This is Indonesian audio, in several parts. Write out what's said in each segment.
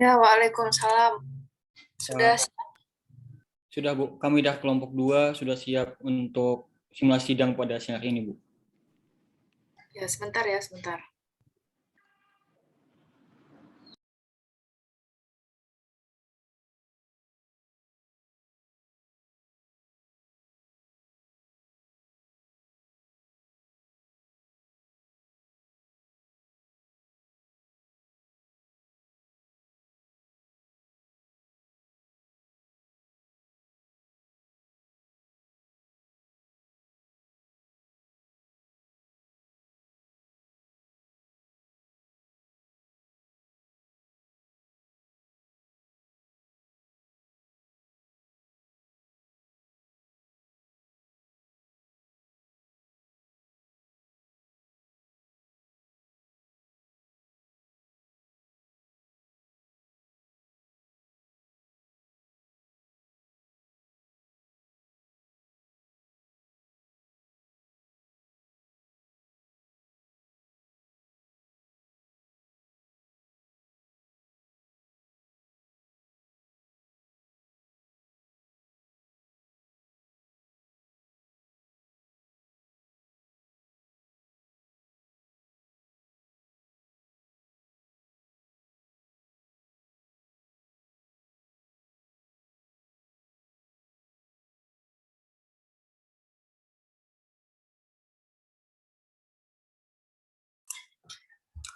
Ya, Waalaikumsalam. Sudah. Sudah, Bu. Kami dah kelompok 2 sudah siap untuk simulasi sidang pada siang hari ini, Bu. Ya, sebentar ya, sebentar.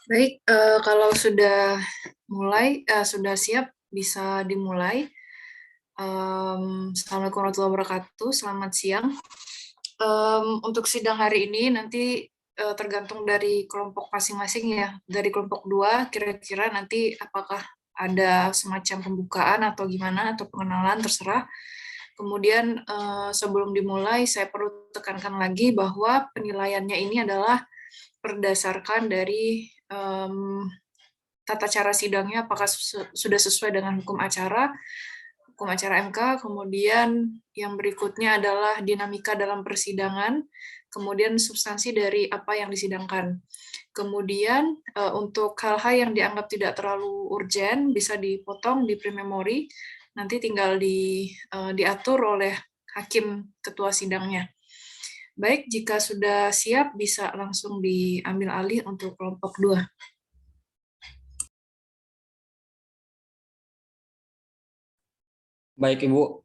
Baik, kalau sudah sudah siap, bisa dimulai. Assalamualaikum warahmatullahi wabarakatuh. Selamat siang. Untuk sidang hari ini nanti tergantung dari kelompok masing-masing ya. Dari kelompok 2, kira-kira nanti apakah ada semacam pembukaan atau gimana, atau pengenalan, terserah. Kemudian sebelum dimulai, saya perlu tekankan lagi bahwa penilaiannya ini adalah berdasarkan dari tata cara sidangnya, apakah sudah sesuai dengan hukum acara MK, kemudian yang berikutnya adalah dinamika dalam persidangan, kemudian substansi dari apa yang disidangkan. Kemudian untuk hal-hal yang dianggap tidak terlalu urgent bisa dipotong di pre-memori, nanti tinggal diatur oleh hakim ketua sidangnya. Baik, jika sudah siap bisa langsung diambil alih untuk kelompok 2. Baik, Ibu.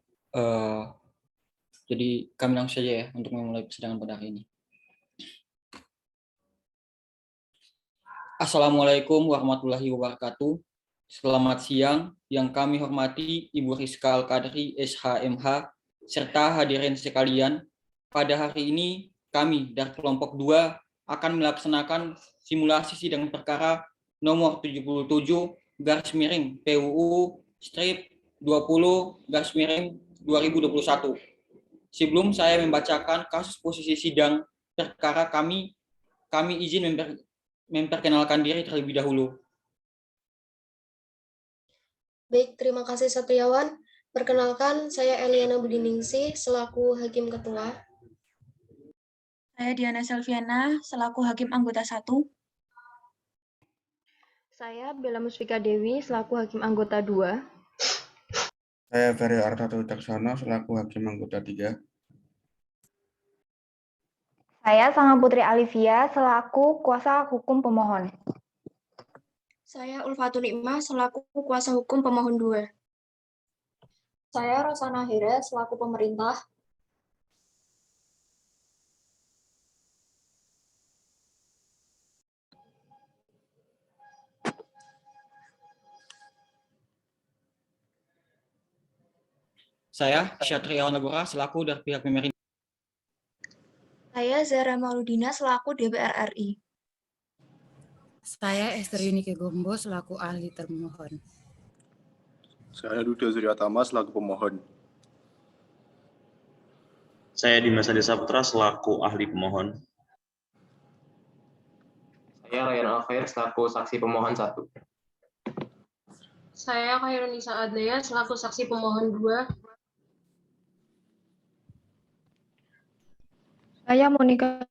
Jadi kami langsung saja ya untuk memulai persidangan pada hari ini. Assalamualaikum warahmatullahi wabarakatuh. Selamat siang yang kami hormati Ibu Rizka Al-Qadri, SHMH, serta hadirin sekalian. Pada hari ini kami dari kelompok 2 akan melaksanakan simulasi sidang perkara nomor 77 garis miring PUU strip 20 garis miring 2021. Sebelum saya membacakan kasus posisi sidang perkara kami izin memperkenalkan diri terlebih dahulu. Baik, terima kasih Satriawan. Perkenalkan, saya Eliana Budiningsih selaku Hakim Ketua. Saya Diana Selviana selaku Hakim Anggota 1. Saya Bella Musfika Dewi selaku Hakim Anggota 2. Saya Ferry Artato Wicaksana selaku Hakim Anggota 3. Saya Sanga Putri Alivia selaku kuasa hukum pemohon. Saya Ulfatul Nikmah selaku kuasa hukum pemohon 2. Saya Rosana Hira selaku pemerintah. Saya Syatriawan Nagora selaku dari pihak pemerintah. Saya Zara Mauludina selaku DPR RI. Saya Esther Yunike Gombo selaku ahli termohon. Saya Duda Suryatama selaku pemohon. Saya Dimas Adi Saputra selaku ahli pemohon. Saya Ryan Alfair selaku saksi pemohon 1. Saya Khairunisa Adlia selaku saksi pemohon 2. Saya Monika.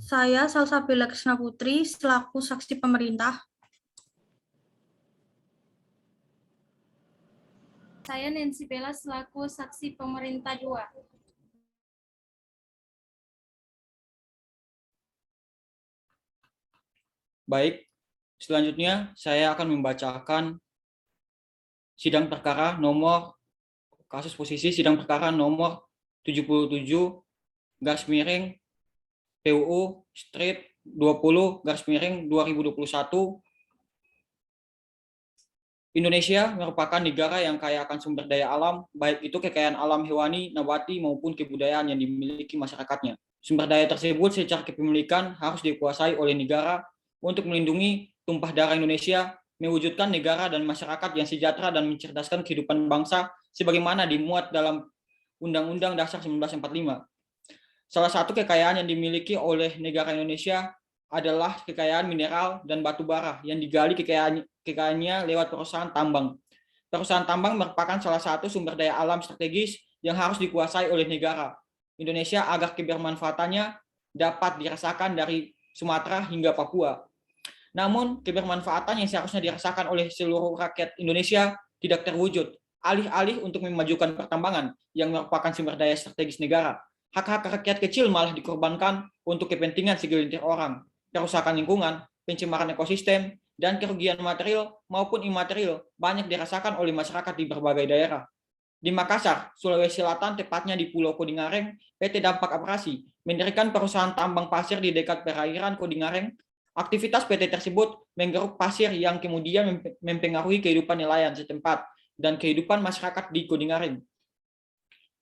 Saya Salsabila Krisna Putri selaku saksi pemerintah. Saya Nancy Bella selaku saksi pemerintah 2. Baik, selanjutnya saya akan membacakan sidang perkara nomor kasus posisi sidang perkara nomor 77 garis miring PUU Strip 20 garis miring 2021. Indonesia merupakan negara yang kaya akan sumber daya alam, baik itu kekayaan alam hewani, nabati, maupun kebudayaan yang dimiliki masyarakatnya. Sumber daya tersebut secara kepemilikan harus dikuasai oleh negara untuk melindungi tumpah darah Indonesia, mewujudkan negara dan masyarakat yang sejahtera dan mencerdaskan kehidupan bangsa sebagaimana dimuat dalam Undang-Undang Dasar 1945. Salah satu kekayaan yang dimiliki oleh negara Indonesia adalah kekayaan mineral dan batu bara yang digali kekayaannya lewat perusahaan tambang. Perusahaan tambang merupakan salah satu sumber daya alam strategis yang harus dikuasai oleh negara Indonesia agar kebermanfaatannya dapat dirasakan dari Sumatera hingga Papua. Namun, kebermanfaatan yang seharusnya dirasakan oleh seluruh rakyat Indonesia tidak terwujud, alih-alih untuk memajukan pertambangan yang merupakan sumber daya strategis negara. Hak-hak rakyat kecil malah dikorbankan untuk kepentingan segelintir orang. Kerusakan lingkungan, pencemaran ekosistem, dan kerugian material maupun imaterial banyak dirasakan oleh masyarakat di berbagai daerah. Di Makassar, Sulawesi Selatan, tepatnya di Pulau Kodingareng, PT Dampak Abrasi mendirikan perusahaan tambang pasir di dekat perairan Kodingareng. Aktivitas PT tersebut menggeruk pasir yang kemudian mempengaruhi kehidupan nelayan setempat dan kehidupan masyarakat di Kodingareng.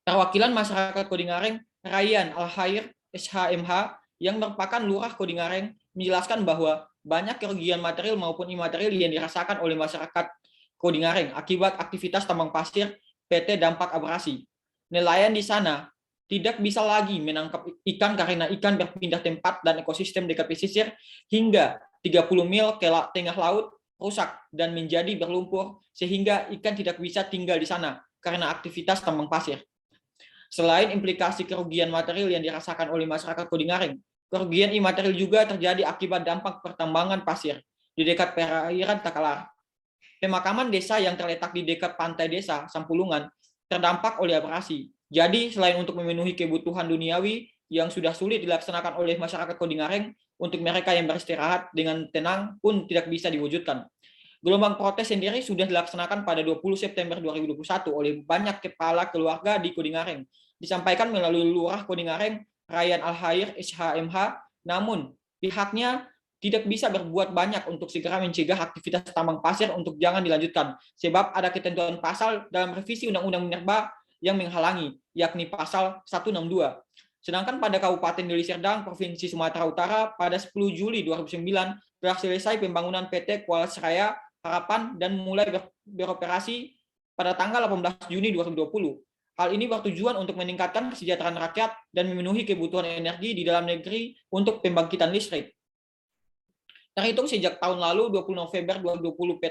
Perwakilan masyarakat Kodingareng, Ryan Al-Khair, SHMH, yang merupakan lurah Kodingareng, menjelaskan bahwa banyak kerugian material maupun imaterial yang dirasakan oleh masyarakat Kodingareng akibat aktivitas tambang pasir PT Dampak Abrasi. Nelayan di sana tidak bisa lagi menangkap ikan karena ikan berpindah tempat dan ekosistem dekat pesisir hingga 30 mil ke tengah laut rusak dan menjadi berlumpur sehingga ikan tidak bisa tinggal di sana karena aktivitas tambang pasir. Selain implikasi kerugian material yang dirasakan oleh masyarakat Kodingareng, kerugian imaterial juga terjadi akibat dampak pertambangan pasir di dekat perairan Takalar. Pemakaman desa yang terletak di dekat pantai desa Sampulungan terdampak oleh abrasi. Jadi, selain untuk memenuhi kebutuhan duniawi yang sudah sulit dilaksanakan oleh masyarakat Kodingareng, untuk mereka yang beristirahat dengan tenang pun tidak bisa diwujudkan. Gelombang protes sendiri sudah dilaksanakan pada 20 September 2021 oleh banyak kepala keluarga di Kodingareng. Disampaikan melalui Lurah Kodingareng, Ryan Al-Khair, SHMH, namun pihaknya tidak bisa berbuat banyak untuk segera mencegah aktivitas tambang pasir untuk jangan dilanjutkan, sebab ada ketentuan pasal dalam revisi Undang-Undang Minerba yang menghalangi, yakni pasal 162. Sedangkan pada Kabupaten Deli Serdang, Provinsi Sumatera Utara, pada 10 Juli 2009 telah selesai pembangunan PT Kuala Seraya Harapan dan mulai beroperasi pada tanggal 18 Juni 2020. Hal ini bertujuan untuk meningkatkan kesejahteraan rakyat dan memenuhi kebutuhan energi di dalam negeri untuk pembangkitan listrik. Terhitung sejak tahun lalu, 20 November 2020,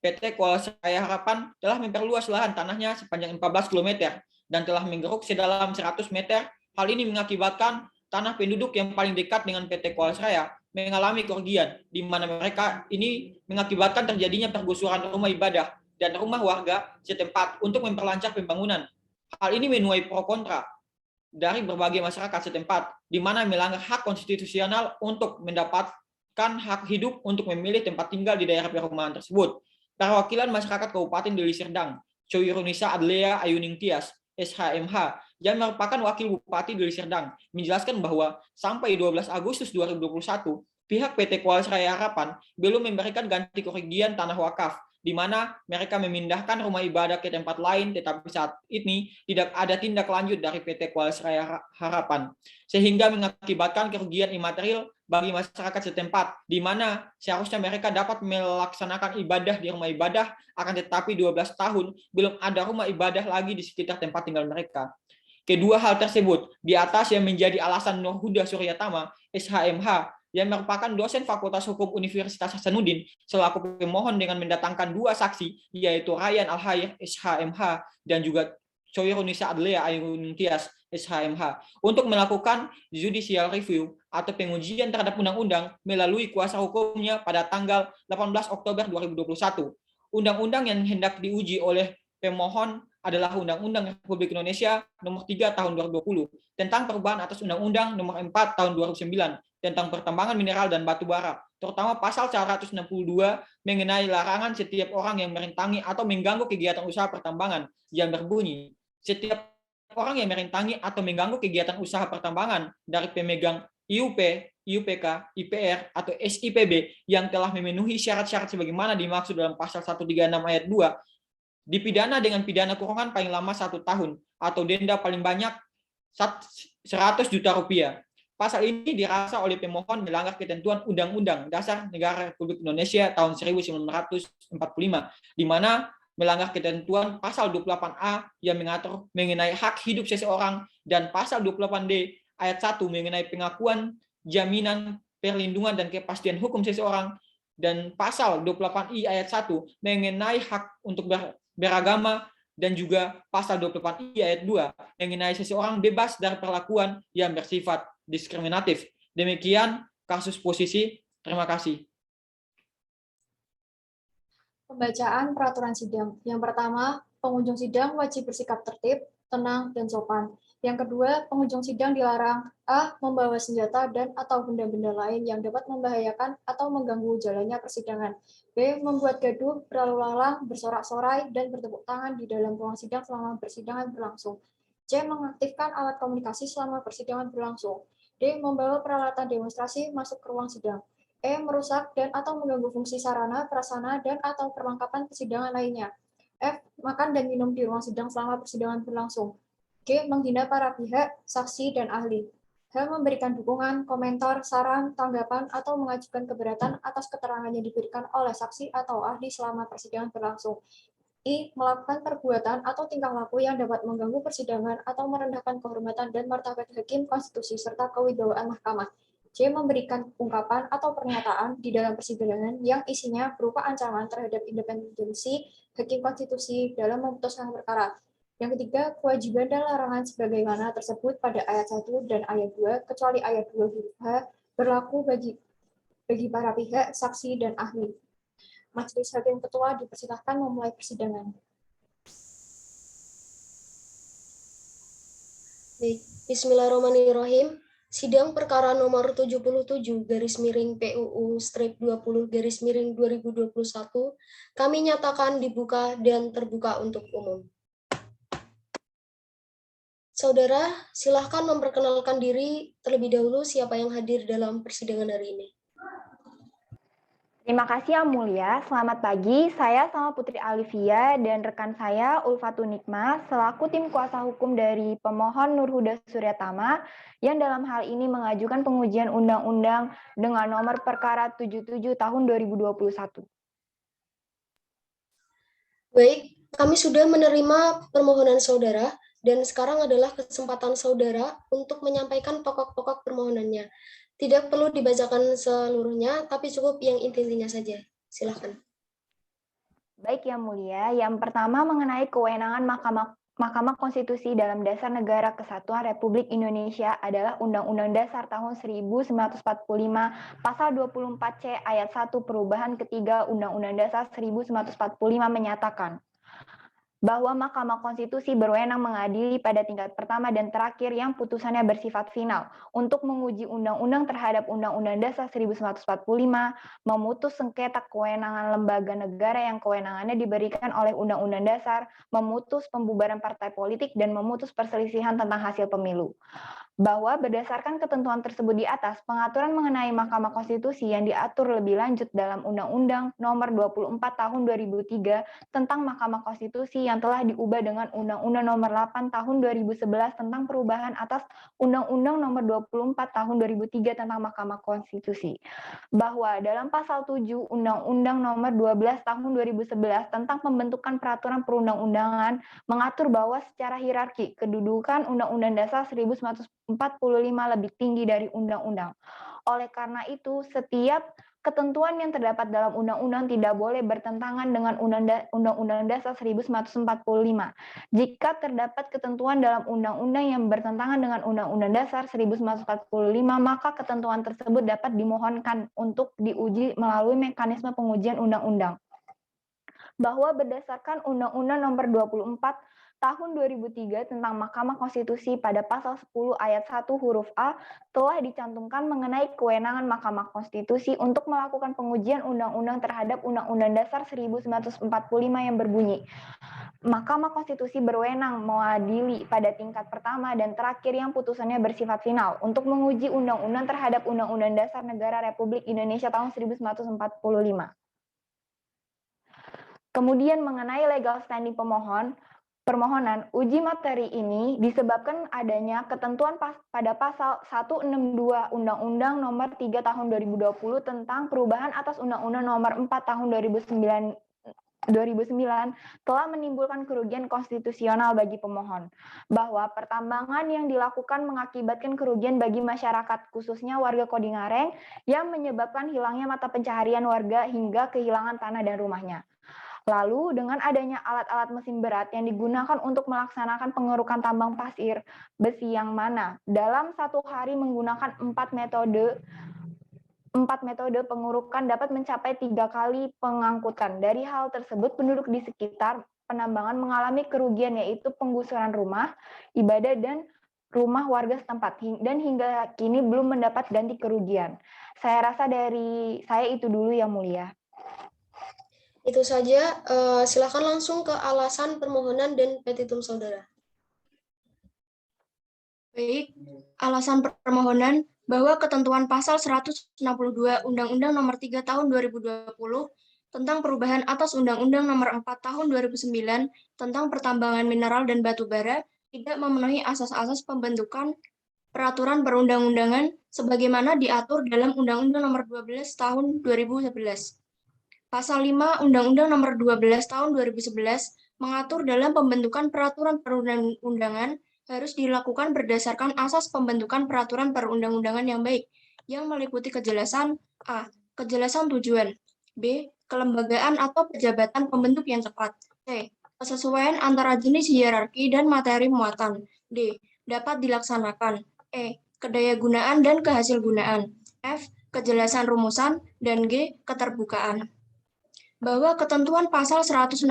PT Kuala Seraya Harapan telah memperluas lahan tanahnya sepanjang 14 km dan telah menggeruk sedalam 100 meter. Hal ini mengakibatkan tanah penduduk yang paling dekat dengan PT Kuala Seraya mengalami kerugian, di mana mereka ini mengakibatkan terjadinya pergusuran rumah ibadah dan rumah warga setempat untuk memperlancar pembangunan. Hal ini menuai pro kontra dari berbagai masyarakat setempat, di mana melanggar hak konstitusional untuk mendapatkan hak hidup untuk memilih tempat tinggal di daerah perumahan tersebut. Perwakilan masyarakat Kabupaten Deli Serdang, Coirunisa Adlea Ayuning Tias, SHMH, yang merupakan Wakil Bupati Deli Serdang, menjelaskan bahwa sampai 12 Agustus 2021, pihak PT Kuala Seraya Harapan belum memberikan ganti kerugian tanah wakaf, di mana mereka memindahkan rumah ibadah ke tempat lain, tetapi saat ini tidak ada tindak lanjut dari PT Kuala Seraya Harapan, sehingga mengakibatkan kerugian imaterial bagi masyarakat setempat, di mana seharusnya mereka dapat melaksanakan ibadah di rumah ibadah, akan tetapi 12 tahun belum ada rumah ibadah lagi di sekitar tempat tinggal mereka. Kedua hal tersebut di atas yang menjadi alasan Nur Huda Suryatama, SHMH, yang merupakan dosen Fakultas Hukum Universitas Hasanuddin, selaku pemohon dengan mendatangkan dua saksi, yaitu Ryan Al-Khair, SHMH, dan juga Soirunisa Adlea Ainun Tias SHMH untuk melakukan judicial review atau pengujian terhadap undang-undang melalui kuasa hukumnya pada tanggal 18 Oktober 2021. Undang-undang yang hendak diuji oleh pemohon adalah Undang-Undang Republik Indonesia Nomor 3 Tahun 2020 tentang perubahan atas Undang-Undang Nomor 4 Tahun 2009 tentang pertambangan mineral dan batu bara, terutama pasal 162 mengenai larangan setiap orang yang merintangi atau mengganggu kegiatan usaha pertambangan yang berbunyi, setiap orang yang merintangi atau mengganggu kegiatan usaha pertambangan dari pemegang IUP, IUPK, IPR, atau SIPB yang telah memenuhi syarat-syarat sebagaimana dimaksud dalam pasal 136 ayat 2, dipidana dengan pidana kurungan paling lama 1 tahun atau denda paling banyak 100 juta rupiah. Pasal ini dirasa oleh pemohon melanggar ketentuan Undang-Undang Dasar Negara Republik Indonesia tahun 1945, di mana melanggar ketentuan pasal 28A yang mengatur mengenai hak hidup seseorang dan pasal 28D ayat 1 mengenai pengakuan, jaminan, perlindungan, dan kepastian hukum seseorang, dan pasal 28I ayat 1 mengenai hak untuk beragama, dan juga pasal 28I ayat 2 mengenai seseorang bebas dari perlakuan yang bersifat diskriminatif. Demikian kasus posisi. Terima kasih. Pembacaan peraturan sidang. Yang pertama, pengunjung sidang wajib bersikap tertib, tenang, dan sopan. Yang kedua, pengunjung sidang dilarang A. membawa senjata dan atau benda-benda lain yang dapat membahayakan atau mengganggu jalannya persidangan. B. membuat gaduh, berlalu lalang, bersorak-sorai, dan bertepuk tangan di dalam ruang sidang selama persidangan berlangsung. C. mengaktifkan alat komunikasi selama persidangan berlangsung. D. membawa peralatan demonstrasi masuk ke ruang sidang. E. merusak dan atau mengganggu fungsi sarana, prasarana, dan atau perlengkapan persidangan lainnya. F. makan dan minum di ruang sidang selama persidangan berlangsung. G. menghina para pihak, saksi, dan ahli. H. memberikan dukungan, komentar, saran, tanggapan, atau mengajukan keberatan atas keterangan yang diberikan oleh saksi atau ahli selama persidangan berlangsung. I. melakukan perbuatan atau tingkah laku yang dapat mengganggu persidangan atau merendahkan kehormatan dan martabat hakim konstitusi serta kewibawaan mahkamah. J. memberikan ungkapan atau pernyataan di dalam persidangan yang isinya berupa ancaman terhadap independensi hakim konstitusi dalam memutuskan perkara. Yang ketiga, kewajiban dan larangan sebagaimana tersebut pada ayat 1 dan ayat 2, kecuali ayat 2 huruf H, berlaku bagi para pihak, saksi, dan ahli. Majelis Hakim Ketua dipersilahkan memulai persidangan. Bismillahirrahmanirrahim. Sidang perkara nomor 77 /PUU-20/2021 kami nyatakan dibuka dan terbuka untuk umum. Saudara, silahkan memperkenalkan diri terlebih dahulu siapa yang hadir dalam persidangan hari ini. Terima kasih Yang Mulia. Selamat pagi, saya sama Putri Alivia dan rekan saya Ulfatun Nikmah selaku tim kuasa hukum dari pemohon Nurhuda Suryatama yang dalam hal ini mengajukan pengujian undang-undang dengan nomor perkara 77 tahun 2021. Baik, kami sudah menerima permohonan saudara dan sekarang adalah kesempatan saudara untuk menyampaikan pokok-pokok permohonannya. Tidak perlu dibacakan seluruhnya, tapi cukup yang inti-intinya saja. Silakan. Baik Yang Mulia, yang pertama mengenai kewenangan Mahkamah Konstitusi dalam Dasar Negara Kesatuan Republik Indonesia adalah Undang-Undang Dasar tahun 1945 Pasal 24C ayat 1 perubahan ketiga Undang-Undang Dasar 1945 menyatakan bahwa Mahkamah Konstitusi berwenang mengadili pada tingkat pertama dan terakhir yang putusannya bersifat final untuk menguji undang-undang terhadap Undang-Undang Dasar 1945, memutus sengketa kewenangan lembaga negara yang kewenangannya diberikan oleh Undang-Undang Dasar, memutus pembubaran partai politik, dan memutus perselisihan tentang hasil pemilu. Bahwa berdasarkan ketentuan tersebut di atas, pengaturan mengenai Mahkamah Konstitusi yang diatur lebih lanjut dalam Undang-Undang Nomor 24 Tahun 2003 tentang Mahkamah Konstitusi yang telah diubah dengan Undang-Undang Nomor 8 Tahun 2011 tentang perubahan atas Undang-Undang Nomor 24 Tahun 2003 tentang Mahkamah Konstitusi. Bahwa dalam Pasal 7 Undang-Undang Nomor 12 Tahun 2011 tentang pembentukan peraturan perundang-undangan mengatur bahwa secara hierarki kedudukan Undang-Undang Dasar 1945 lebih tinggi dari undang-undang. Oleh karena itu, setiap ketentuan yang terdapat dalam undang-undang tidak boleh bertentangan dengan Undang-Undang Dasar 1945. Jika terdapat ketentuan dalam undang-undang yang bertentangan dengan Undang-Undang Dasar 1945, maka ketentuan tersebut dapat dimohonkan untuk diuji melalui mekanisme pengujian undang-undang. Bahwa berdasarkan Undang-Undang Nomor 24 Tahun 2003 tentang Mahkamah Konstitusi pada pasal 10 ayat 1 huruf A telah dicantumkan mengenai kewenangan Mahkamah Konstitusi untuk melakukan pengujian undang-undang terhadap Undang-Undang Dasar 1945 yang berbunyi, Mahkamah Konstitusi berwenang mengadili pada tingkat pertama dan terakhir yang putusannya bersifat final untuk menguji undang-undang terhadap Undang-Undang Dasar Negara Republik Indonesia tahun 1945. Kemudian mengenai legal standing permohonan, uji materi ini disebabkan adanya ketentuan pada pasal 162 Undang-Undang Nomor 3 Tahun 2020 tentang perubahan atas Undang-Undang Nomor 4 Tahun 2009 telah menimbulkan kerugian konstitusional bagi pemohon, bahwa pertambangan yang dilakukan mengakibatkan kerugian bagi masyarakat, khususnya warga Kodingareng, yang menyebabkan hilangnya mata pencaharian warga hingga kehilangan tanah dan rumahnya. Lalu, dengan adanya alat-alat mesin berat yang digunakan untuk melaksanakan pengerukan tambang pasir, besi yang mana dalam satu hari menggunakan 4 metode pengurukan dapat mencapai 3 kali pengangkutan. Dari hal tersebut, penduduk di sekitar penambangan mengalami kerugian, yaitu penggusuran rumah, ibadah, dan rumah warga setempat, dan hingga kini belum mendapat ganti kerugian. Saya rasa dari saya itu dulu, Yang Mulia. Itu saja, silakan langsung ke alasan permohonan dan petitum saudara. Baik, alasan permohonan bahwa ketentuan pasal 162 Undang-Undang Nomor 3 Tahun 2020 tentang perubahan atas Undang-Undang Nomor 4 Tahun 2009 tentang pertambangan mineral dan batu bara tidak memenuhi asas-asas pembentukan peraturan perundang-undangan sebagaimana diatur dalam Undang-Undang Nomor 12 Tahun 2011. Pasal 5 Undang-Undang Nomor 12 Tahun 2011 mengatur dalam pembentukan peraturan perundang-undangan harus dilakukan berdasarkan asas pembentukan peraturan perundang-undangan yang baik, yang meliputi kejelasan A. Kejelasan tujuan, B. Kelembagaan atau pejabatan pembentuk yang tepat, C. Kesesuaian antara jenis hierarki dan materi muatan, D. Dapat dilaksanakan, E. Kedayagunaan dan kehasilgunaan, F. Kejelasan rumusan, dan G. Keterbukaan. Bahwa ketentuan pasal 162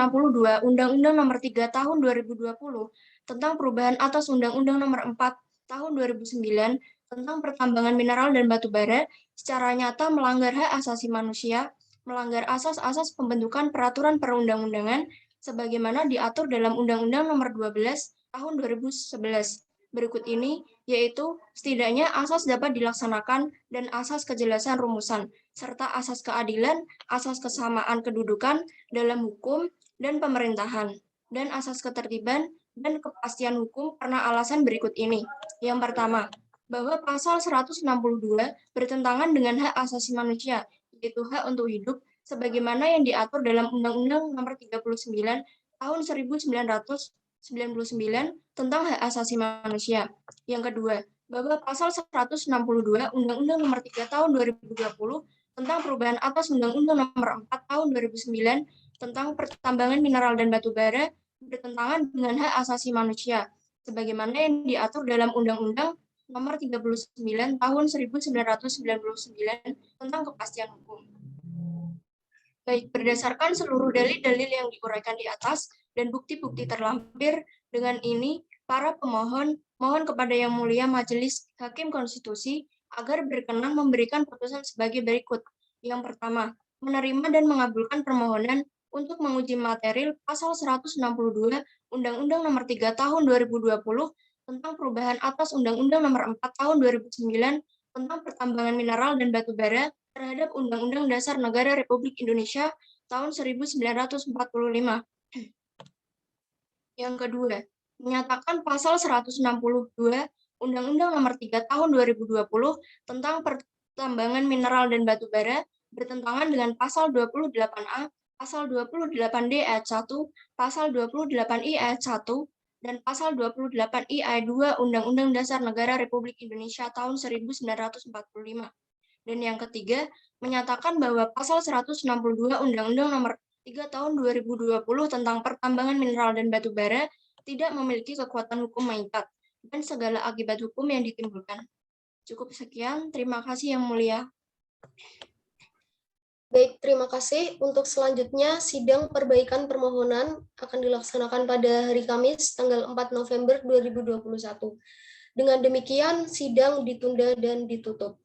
Undang-Undang Nomor 3 Tahun 2020 tentang perubahan atas Undang-Undang Nomor 4 Tahun 2009 tentang pertambangan mineral dan batu bara secara nyata melanggar hak asasi manusia, melanggar asas-asas pembentukan peraturan perundang-undangan sebagaimana diatur dalam Undang-Undang Nomor 12 Tahun 2011. Berikut ini, yaitu setidaknya asas dapat dilaksanakan dan asas kejelasan rumusan, serta asas keadilan, asas kesamaan kedudukan dalam hukum dan pemerintahan, dan asas ketertiban dan kepastian hukum karena alasan berikut ini. Yang pertama, bahwa pasal 162 bertentangan dengan hak asasi manusia, yaitu hak untuk hidup, sebagaimana yang diatur dalam Undang-Undang Nomor 39 Tahun 1999 tentang hak asasi manusia. Yang kedua, bahwa pasal 162 Undang-Undang Nomor 3 Tahun 2020 tentang perubahan atas Undang-Undang Nomor 4 Tahun 2009 tentang pertambangan mineral dan batu bara bertentangan dengan hak asasi manusia, sebagaimana yang diatur dalam Undang-Undang Nomor 39 Tahun 1999 tentang kepastian hukum. Baik, berdasarkan seluruh dalil-dalil yang diuraikan di atas dan bukti-bukti terlampir, dengan ini para pemohon mohon kepada Yang Mulia Majelis Hakim Konstitusi agar berkenan memberikan putusan sebagai berikut. Yang pertama, menerima dan mengabulkan permohonan untuk menguji material pasal 162 Undang-Undang Nomor 3 Tahun 2020 tentang perubahan atas Undang-Undang Nomor 4 Tahun 2009 tentang pertambangan mineral dan batu bara terhadap Undang-Undang Dasar Negara Republik Indonesia tahun 1945. Yang kedua, menyatakan pasal 162 Undang-Undang Nomor 3 Tahun 2020 tentang pertambangan mineral dan batu bara bertentangan dengan pasal 28A, pasal 28D ayat 1, pasal 28I ayat 1, dan pasal 28I ayat 2 Undang-Undang Dasar Negara Republik Indonesia tahun 1945. Dan yang ketiga, menyatakan bahwa pasal 162 Undang-Undang Nomor 3 Tahun 2020 tentang pertambangan mineral dan batu bara tidak memiliki kekuatan hukum mengikat dan segala akibat hukum yang ditimbulkan. Cukup sekian, terima kasih Yang Mulia. Baik, terima kasih. Untuk selanjutnya, sidang perbaikan permohonan akan dilaksanakan pada hari Kamis, tanggal 4 November 2021. Dengan demikian, sidang ditunda dan ditutup.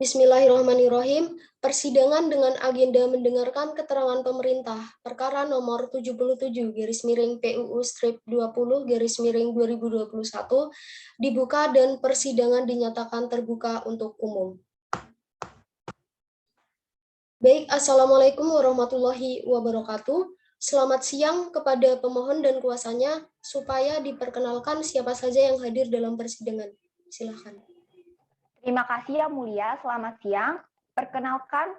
Bismillahirrahmanirrahim. Persidangan dengan agenda mendengarkan keterangan pemerintah perkara nomor 77/PUU-20/2021 dibuka dan persidangan dinyatakan terbuka untuk umum. Baik, Assalamualaikum warahmatullahi wabarakatuh. Selamat siang kepada pemohon dan kuasanya, supaya diperkenalkan siapa saja yang hadir dalam persidangan. Silakan. Terima kasih Yang Mulia, selamat siang. Perkenalkan,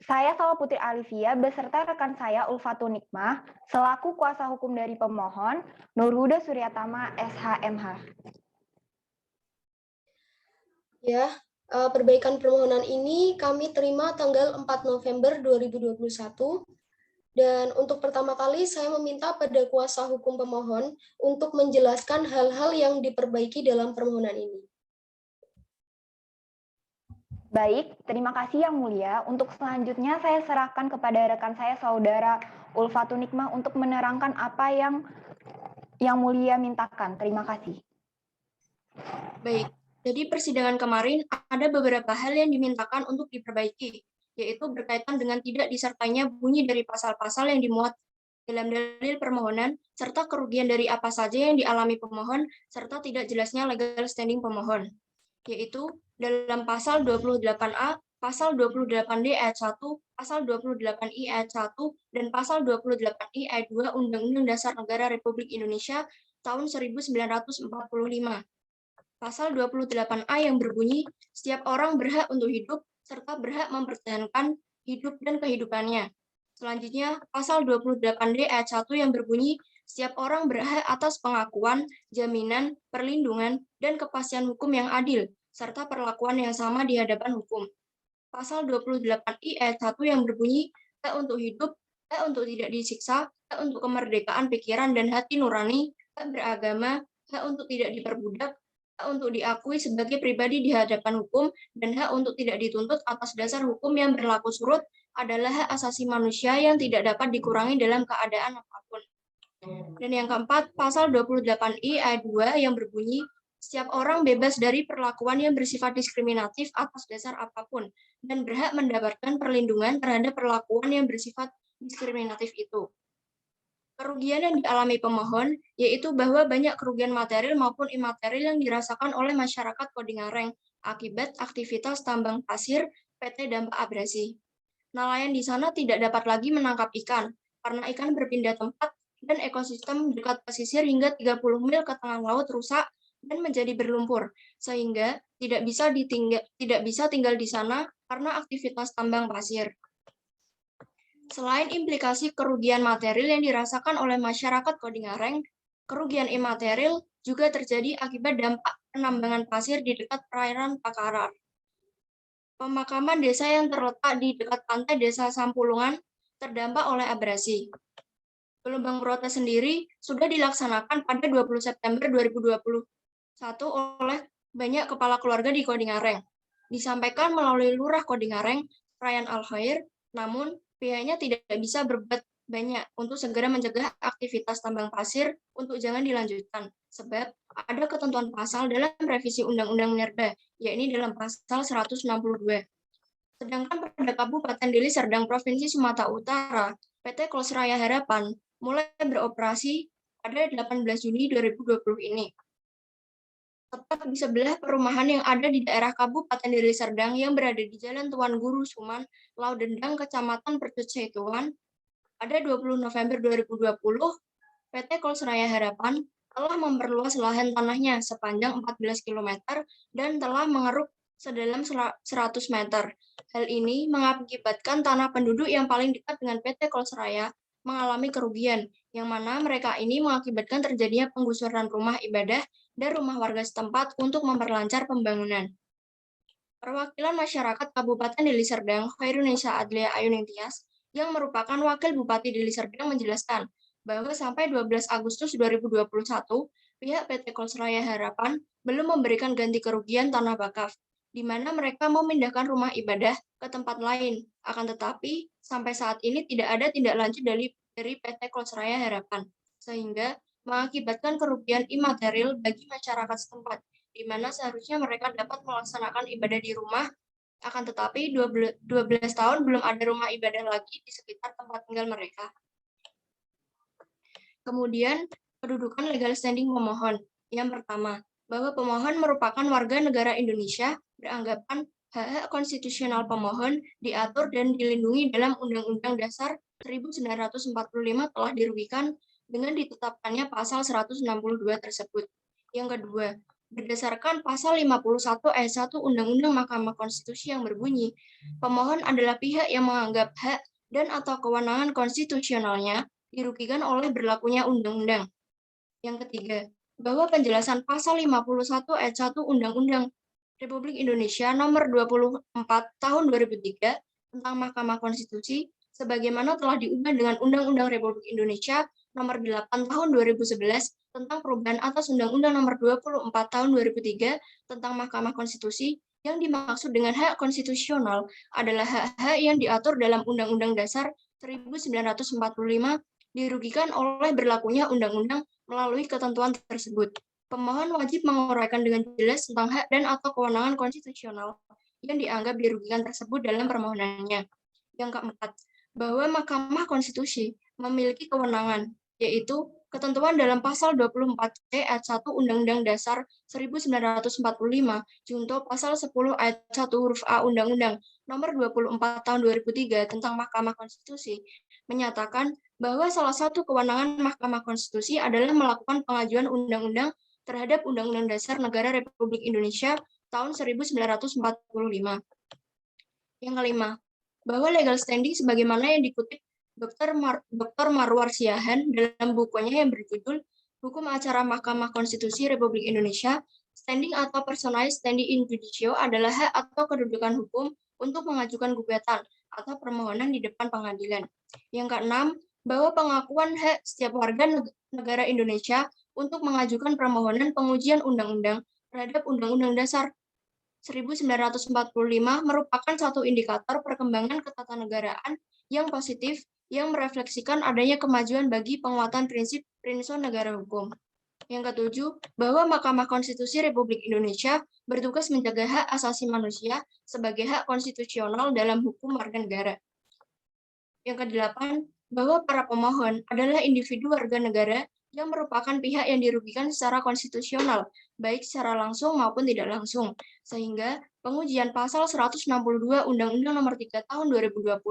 saya Salwa Putri Alivia beserta rekan saya Ulfatun Nikmah selaku kuasa hukum dari pemohon Nurhuda Suryatama SHMH. Ya, perbaikan permohonan ini kami terima tanggal 4 November 2021. Dan untuk pertama kali saya meminta pada kuasa hukum pemohon untuk menjelaskan hal-hal yang diperbaiki dalam permohonan ini. Baik, terima kasih Yang Mulia. Untuk selanjutnya saya serahkan kepada rekan saya Saudara Ulfatun Nikmah untuk menerangkan apa yang Yang Mulia mintakan. Terima kasih. Baik, jadi persidangan kemarin ada beberapa hal yang dimintakan untuk diperbaiki, yaitu berkaitan dengan tidak disertainya bunyi dari pasal-pasal yang dimuat dalam dalil permohonan, serta kerugian dari apa saja yang dialami pemohon, serta tidak jelasnya legal standing pemohon, yaitu dalam pasal 28A, pasal 28D ayat 1, pasal 28I ayat 1, dan pasal 28I ayat 2 Undang-Undang Dasar Negara Republik Indonesia tahun 1945. Pasal 28A yang berbunyi, setiap orang berhak untuk hidup, serta berhak mempertahankan hidup dan kehidupannya. Selanjutnya, pasal 28D ayat 1 yang berbunyi, setiap orang berhak atas pengakuan, jaminan, perlindungan, dan kepastian hukum yang adil, serta perlakuan yang sama di hadapan hukum. Pasal 28I ayat 1 yang berbunyi, hak untuk hidup, hak untuk tidak disiksa, hak untuk kemerdekaan pikiran dan hati nurani, hak beragama, hak untuk tidak diperbudak, hak untuk diakui sebagai pribadi di hadapan hukum, dan hak untuk tidak dituntut atas dasar hukum yang berlaku surut adalah hak asasi manusia yang tidak dapat dikurangi dalam keadaan apapun. Dan yang keempat, pasal 28I ayat 2 yang berbunyi, setiap orang bebas dari perlakuan yang bersifat diskriminatif atas dasar apapun, dan berhak mendapatkan perlindungan terhadap perlakuan yang bersifat diskriminatif itu. Kerugian yang dialami pemohon, yaitu bahwa banyak kerugian material maupun imaterial yang dirasakan oleh masyarakat Kodingareng akibat aktivitas tambang pasir PT Dampak Abrasi. Nelayan di sana tidak dapat lagi menangkap ikan, karena ikan berpindah tempat dan ekosistem dekat pesisir hingga 30 mil ke tengah laut rusak dan menjadi berlumpur, sehingga tidak bisa tinggal di sana karena aktivitas tambang pasir. Selain implikasi kerugian material yang dirasakan oleh masyarakat Kodingareng, kerugian imaterial juga terjadi akibat dampak penambangan pasir di dekat perairan Pakarar. Pemakaman desa yang terletak di dekat pantai Desa Sampulungan terdampak oleh abrasi. Gelombang protes sendiri sudah dilaksanakan pada 20 September 2021 oleh banyak kepala keluarga di Kodingareng. Disampaikan melalui Lurah Kodingareng, Ryan Al-Khair, namun pihaknya tidak bisa berbuat banyak untuk segera mencegah aktivitas tambang pasir untuk jangan dilanjutkan, sebab ada ketentuan pasal dalam revisi Undang-Undang Minerba, yakni dalam pasal 162. Sedangkan pada Kabupaten Deli Serdang Provinsi Sumatera Utara, PT Kolsraya Harapan mulai beroperasi pada 18 Juni 2020 ini. Tepat di sebelah perumahan yang ada di daerah Kabupaten Deli Serdang yang berada di Jalan Tuan Guru Suman, Laudendang, Kecamatan Percut Setuan, pada 20 November 2020, PT Kolsraya Harapan telah memperluas lahan tanahnya sepanjang 14 km dan telah mengeruk sedalam 100 meter. Hal ini mengakibatkan tanah penduduk yang paling dekat dengan PT Kolsraya mengalami kerugian, yang mana mereka ini mengakibatkan terjadinya penggusuran rumah ibadah dan rumah warga setempat untuk memperlancar pembangunan. Perwakilan masyarakat Kabupaten Deli Serdang, Khairunisa Adlia Ayuningsih, yang merupakan Wakil Bupati Deli Serdang menjelaskan bahwa sampai 12 Agustus 2021, pihak PT Kolsraya Harapan belum memberikan ganti kerugian tanah wakaf, di mana mereka memindahkan rumah ibadah ke tempat lain. Akan tetapi, sampai saat ini tidak ada tindak lanjut dari PT Kolsraya Harapan, sehingga mengakibatkan kerugian imaterial bagi masyarakat setempat, di mana seharusnya mereka dapat melaksanakan ibadah di rumah, akan tetapi 12 tahun belum ada rumah ibadah lagi di sekitar tempat tinggal mereka. Kemudian, kedudukan legal standing pemohon. Yang pertama, bahwa pemohon merupakan warga negara Indonesia beranggapan hak-hak konstitusional pemohon diatur dan dilindungi dalam Undang-Undang Dasar 1945 telah dirugikan dengan ditetapkannya pasal 162 tersebut. Yang kedua, berdasarkan pasal 51 ayat 1 Undang-Undang Mahkamah Konstitusi yang berbunyi, pemohon adalah pihak yang menganggap hak dan atau kewenangan konstitusionalnya dirugikan oleh berlakunya undang-undang. Yang ketiga, bahwa penjelasan pasal 51 ayat 1 Undang-Undang Republik Indonesia Nomor 24 Tahun 2003 tentang Mahkamah Konstitusi sebagaimana telah diubah dengan Undang-Undang Republik Indonesia Nomor 8 Tahun 2011 tentang perubahan atas Undang-Undang Nomor 24 Tahun 2003 tentang Mahkamah Konstitusi. Yang dimaksud dengan hak konstitusional adalah hak-hak yang diatur dalam Undang-Undang Dasar 1945 dirugikan oleh berlakunya undang-undang melalui ketentuan tersebut. Pemohon wajib menguraikan dengan jelas tentang hak dan atau kewenangan konstitusional yang dianggap dirugikan tersebut dalam permohonannya. Yang keempat, bahwa Mahkamah Konstitusi memiliki kewenangan, yaitu ketentuan dalam pasal 24C ayat 1 Undang-Undang Dasar 1945 junto pasal 10 ayat 1 huruf A Undang-Undang Nomor 24 Tahun 2003 tentang Mahkamah Konstitusi menyatakan bahwa salah satu kewenangan Mahkamah Konstitusi adalah melakukan pengajuan undang-undang terhadap Undang-Undang Dasar Negara Republik Indonesia tahun 1945. Yang kelima, bahwa legal standing sebagaimana yang dikutip Dr. Marwar Siahan dalam bukunya yang berjudul Hukum Acara Mahkamah Konstitusi Republik Indonesia, standing atau personalized standing in judicio adalah hak atau kedudukan hukum untuk mengajukan gugatan atau permohonan di depan pengadilan. Yang keenam, bahwa pengakuan hak setiap warga negara Indonesia untuk mengajukan permohonan pengujian undang-undang terhadap Undang-Undang Dasar 1945 merupakan satu indikator perkembangan ketatanegaraan yang positif yang merefleksikan adanya kemajuan bagi penguatan prinsip negara hukum. Yang ketujuh, bahwa Mahkamah Konstitusi Republik Indonesia bertugas menjaga hak asasi manusia sebagai hak konstitusional dalam hukum warga negara. Yang kedelapan, bahwa para pemohon adalah individu warga negara yang merupakan pihak yang dirugikan secara konstitusional, baik secara langsung maupun tidak langsung, sehingga pengujian pasal 162 Undang-Undang Nomor 3 Tahun 2020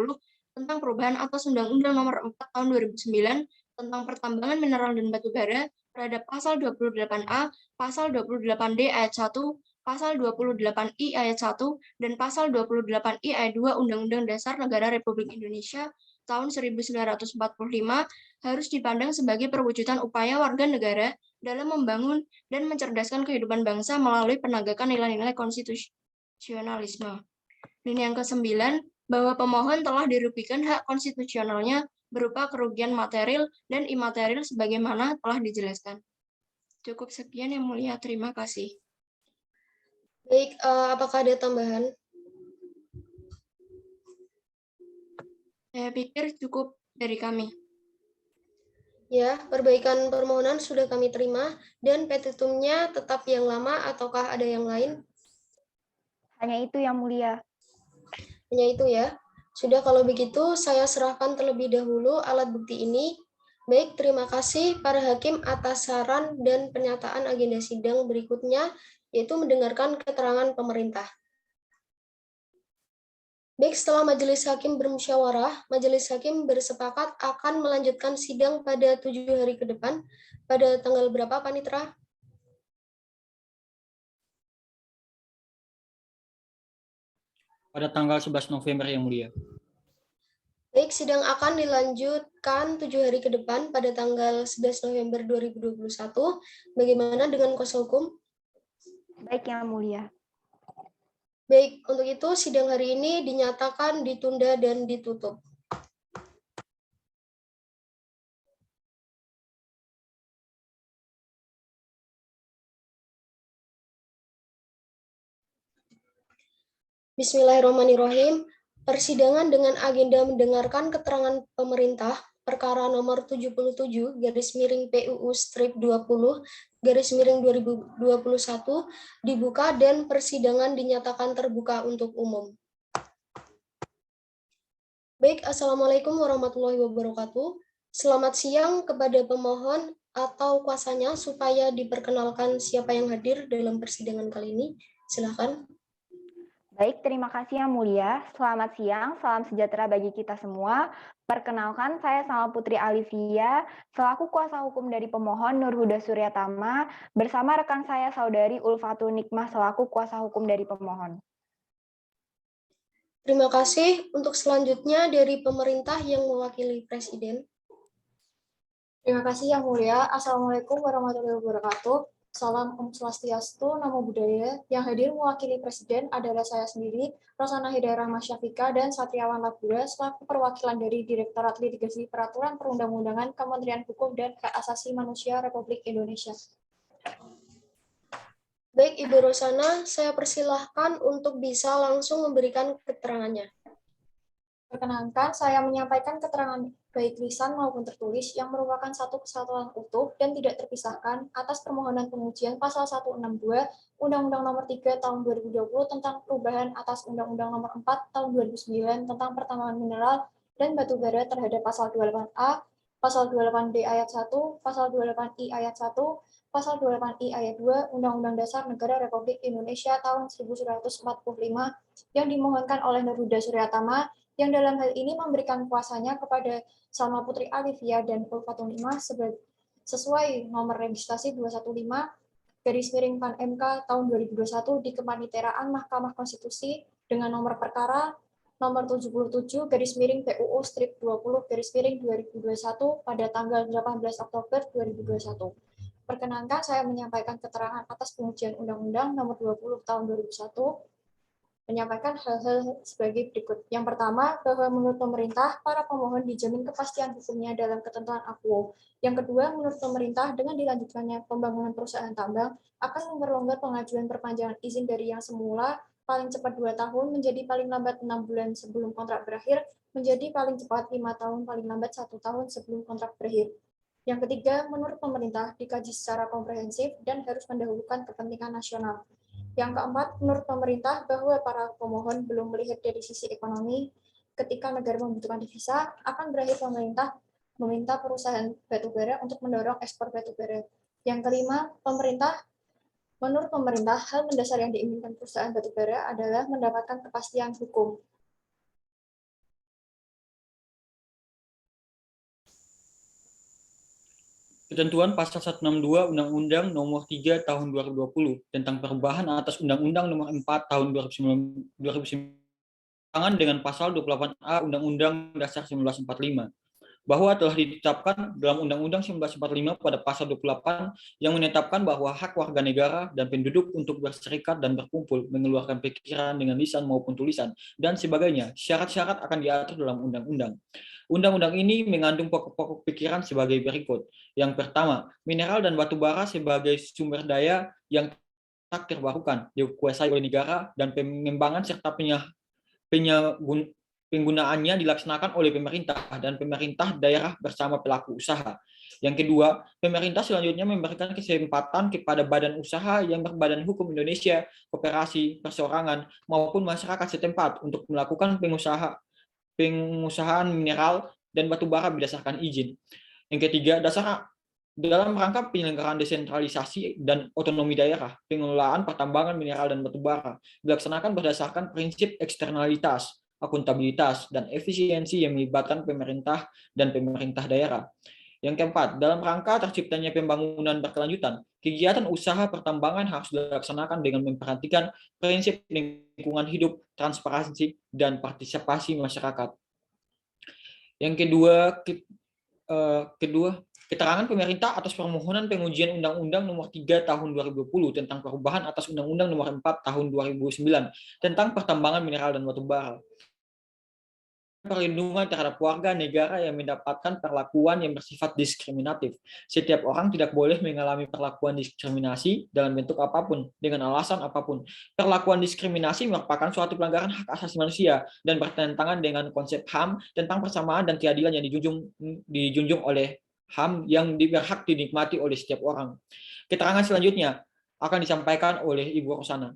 tentang perubahan atas Undang-Undang Nomor 4 Tahun 2009 tentang pertambangan mineral dan batu bara terhadap pasal 28A, pasal 28D ayat 1, pasal 28I ayat 1, dan pasal 28I ayat 2 Undang-Undang Dasar Negara Republik Indonesia tahun 1945 harus dipandang sebagai perwujudan upaya warga negara dalam membangun dan mencerdaskan kehidupan bangsa melalui penegakan nilai-nilai konstitusionalisme. Dan yang kesembilan, bahwa pemohon telah dirugikan hak konstitusionalnya berupa kerugian material dan imaterial sebagaimana telah dijelaskan. Cukup sekian yang mulia, terima kasih. Baik, apakah ada tambahan? Saya pikir cukup dari kami. Ya, perbaikan permohonan sudah kami terima dan petitumnya tetap yang lama ataukah ada yang lain? Hanya itu yang mulia. Hanya itu ya. Sudah kalau begitu saya serahkan terlebih dahulu alat bukti ini. Baik, terima kasih para hakim atas saran dan pernyataan agenda sidang berikutnya, yaitu mendengarkan keterangan pemerintah. Baik, setelah majelis hakim bermusyawarah, majelis hakim bersepakat akan melanjutkan sidang pada 7 hari ke depan. Pada tanggal berapa, Panitera? pada tanggal 11 November yang mulia. Baik, sidang akan dilanjutkan 7 hari ke depan pada tanggal 11 November 2021. Bagaimana dengan kuasa hukum? Baik, Yang Mulia. Baik, untuk itu sidang hari ini dinyatakan ditunda dan ditutup. Bismillahirrahmanirrahim. Persidangan dengan agenda mendengarkan keterangan pemerintah perkara nomor 77 garis miring PUU strip 20 garis miring 2021 dibuka dan persidangan dinyatakan terbuka untuk umum. Baik, Assalamualaikum warahmatullahi wabarakatuh. Selamat siang kepada pemohon atau kuasanya supaya diperkenalkan siapa yang hadir dalam persidangan kali ini. Silakan. Baik, terima kasih Yang Mulia. Selamat siang, salam sejahtera bagi kita semua. Perkenalkan, saya Salma Putri Alivia, selaku kuasa hukum dari pemohon Nurhuda Suryatama, bersama rekan saya Saudari Ulfatun Nikmah selaku kuasa hukum dari pemohon. Terima kasih. Untuk selanjutnya dari pemerintah yang mewakili Presiden. Terima kasih Yang Mulia. Assalamualaikum warahmatullahi wabarakatuh. Salam Om Swastiastu, Namo Buddhaya. Yang hadir mewakili Presiden adalah saya sendiri, Rosana Hidayah Rahma Syafika, dan Satriawan Labura, selaku perwakilan dari Direktorat Litigasi Peraturan Perundang-undangan Kementerian Hukum dan Hak Asasi Manusia Republik Indonesia. Baik, Ibu Rosana, saya persilahkan untuk bisa langsung memberikan keterangannya. Perkenankan, saya menyampaikan keterangan baik lisan maupun tertulis yang merupakan satu kesatuan utuh dan tidak terpisahkan atas permohonan pengujian pasal 162 Undang-Undang Nomor 3 Tahun 2020 tentang perubahan atas Undang-Undang Nomor 4 Tahun 2009 tentang pertambangan mineral dan batu bara terhadap pasal 28A, pasal 28D ayat 1, pasal 28I ayat 1, pasal 28I ayat 2 Undang-Undang Dasar Negara Republik Indonesia tahun 1945 yang dimohonkan oleh Nurhuda Suryatama, yang dalam hal ini memberikan kuasanya kepada Salma Putri Alivia dan Ulfatun Nikmah sesuai nomor registrasi 215/PAN-MK tahun 2021 di Kepaniteraan Mahkamah Konstitusi dengan nomor perkara nomor 77/PUU strip 20/2021 pada tanggal 18 Oktober 2021. Perkenankan saya menyampaikan keterangan atas pengujian Undang-Undang Nomor 20 Tahun 2001, menyampaikan hal-hal sebagai berikut. Yang pertama, bahwa menurut pemerintah, para pemohon dijamin kepastian hukumnya dalam ketentuan akuo. Yang kedua, menurut pemerintah, dengan dilanjutkannya pembangunan perusahaan tambang, akan memperlonggar pengajuan perpanjangan izin dari yang semula paling cepat 2 tahun menjadi paling lambat 6 bulan sebelum kontrak berakhir, menjadi paling cepat 5 tahun, paling lambat 1 tahun sebelum kontrak berakhir. Yang ketiga, menurut pemerintah, dikaji secara komprehensif dan harus mendahulukan kepentingan nasional. Yang keempat, menurut pemerintah bahwa para pemohon belum melihat dari sisi ekonomi, ketika negara membutuhkan devisa, akan berakhir pemerintah meminta perusahaan batubara untuk mendorong ekspor batubara. Yang kelima, menurut pemerintah, hal mendasar yang diinginkan perusahaan batubara adalah mendapatkan kepastian hukum. Ketentuan pasal 162 Undang-Undang Nomor 3 Tahun 2020 tentang perubahan atas Undang-Undang Nomor 4 Tahun 2009 dengan pasal 28A Undang-Undang Dasar 1945 bahwa telah ditetapkan dalam Undang-Undang 1945 pada pasal 28 yang menetapkan bahwa hak warga negara dan penduduk untuk berserikat dan berkumpul, mengeluarkan pikiran dengan lisan maupun tulisan, dan sebagainya. Syarat-syarat akan diatur dalam undang-undang. Undang-undang ini mengandung pokok-pokok pikiran sebagai berikut. Yang pertama, mineral dan batu bara sebagai sumber daya yang tak terbarukan, dikuasai oleh negara, dan pengembangan serta penggunaannya dilaksanakan oleh pemerintah dan pemerintah daerah bersama pelaku usaha. Yang kedua, pemerintah selanjutnya memberikan kesempatan kepada badan usaha yang berbadan hukum Indonesia, koperasi, perseorangan, maupun masyarakat setempat untuk melakukan pengusahaan mineral dan batu bara berdasarkan izin. Yang ketiga, dalam rangka penyelenggaraan desentralisasi dan otonomi daerah, pengelolaan pertambangan mineral dan batu bara dilaksanakan berdasarkan prinsip eksternalitas, akuntabilitas, dan efisiensi yang melibatkan pemerintah dan pemerintah daerah. Yang keempat, dalam rangka terciptanya pembangunan berkelanjutan, Kegiatan usaha pertambangan harus dilaksanakan dengan memperhatikan prinsip lingkungan hidup, transparansi, dan partisipasi masyarakat. Yang kedua, keterangan pemerintah atas permohonan pengujian Undang-Undang Nomor 3 Tahun 2020 tentang perubahan atas Undang-Undang Nomor 4 Tahun 2009 tentang pertambangan mineral dan batu bara. Perlindungan terhadap warga negara yang mendapatkan perlakuan yang bersifat diskriminatif. Setiap orang tidak boleh mengalami perlakuan diskriminasi dalam bentuk apapun, dengan alasan apapun. Perlakuan diskriminasi merupakan suatu pelanggaran hak asasi manusia dan bertentangan dengan konsep HAM tentang persamaan dan keadilan yang dijunjung oleh HAM yang berhak dinikmati oleh setiap orang. Keterangan selanjutnya akan disampaikan oleh Ibu Rosana.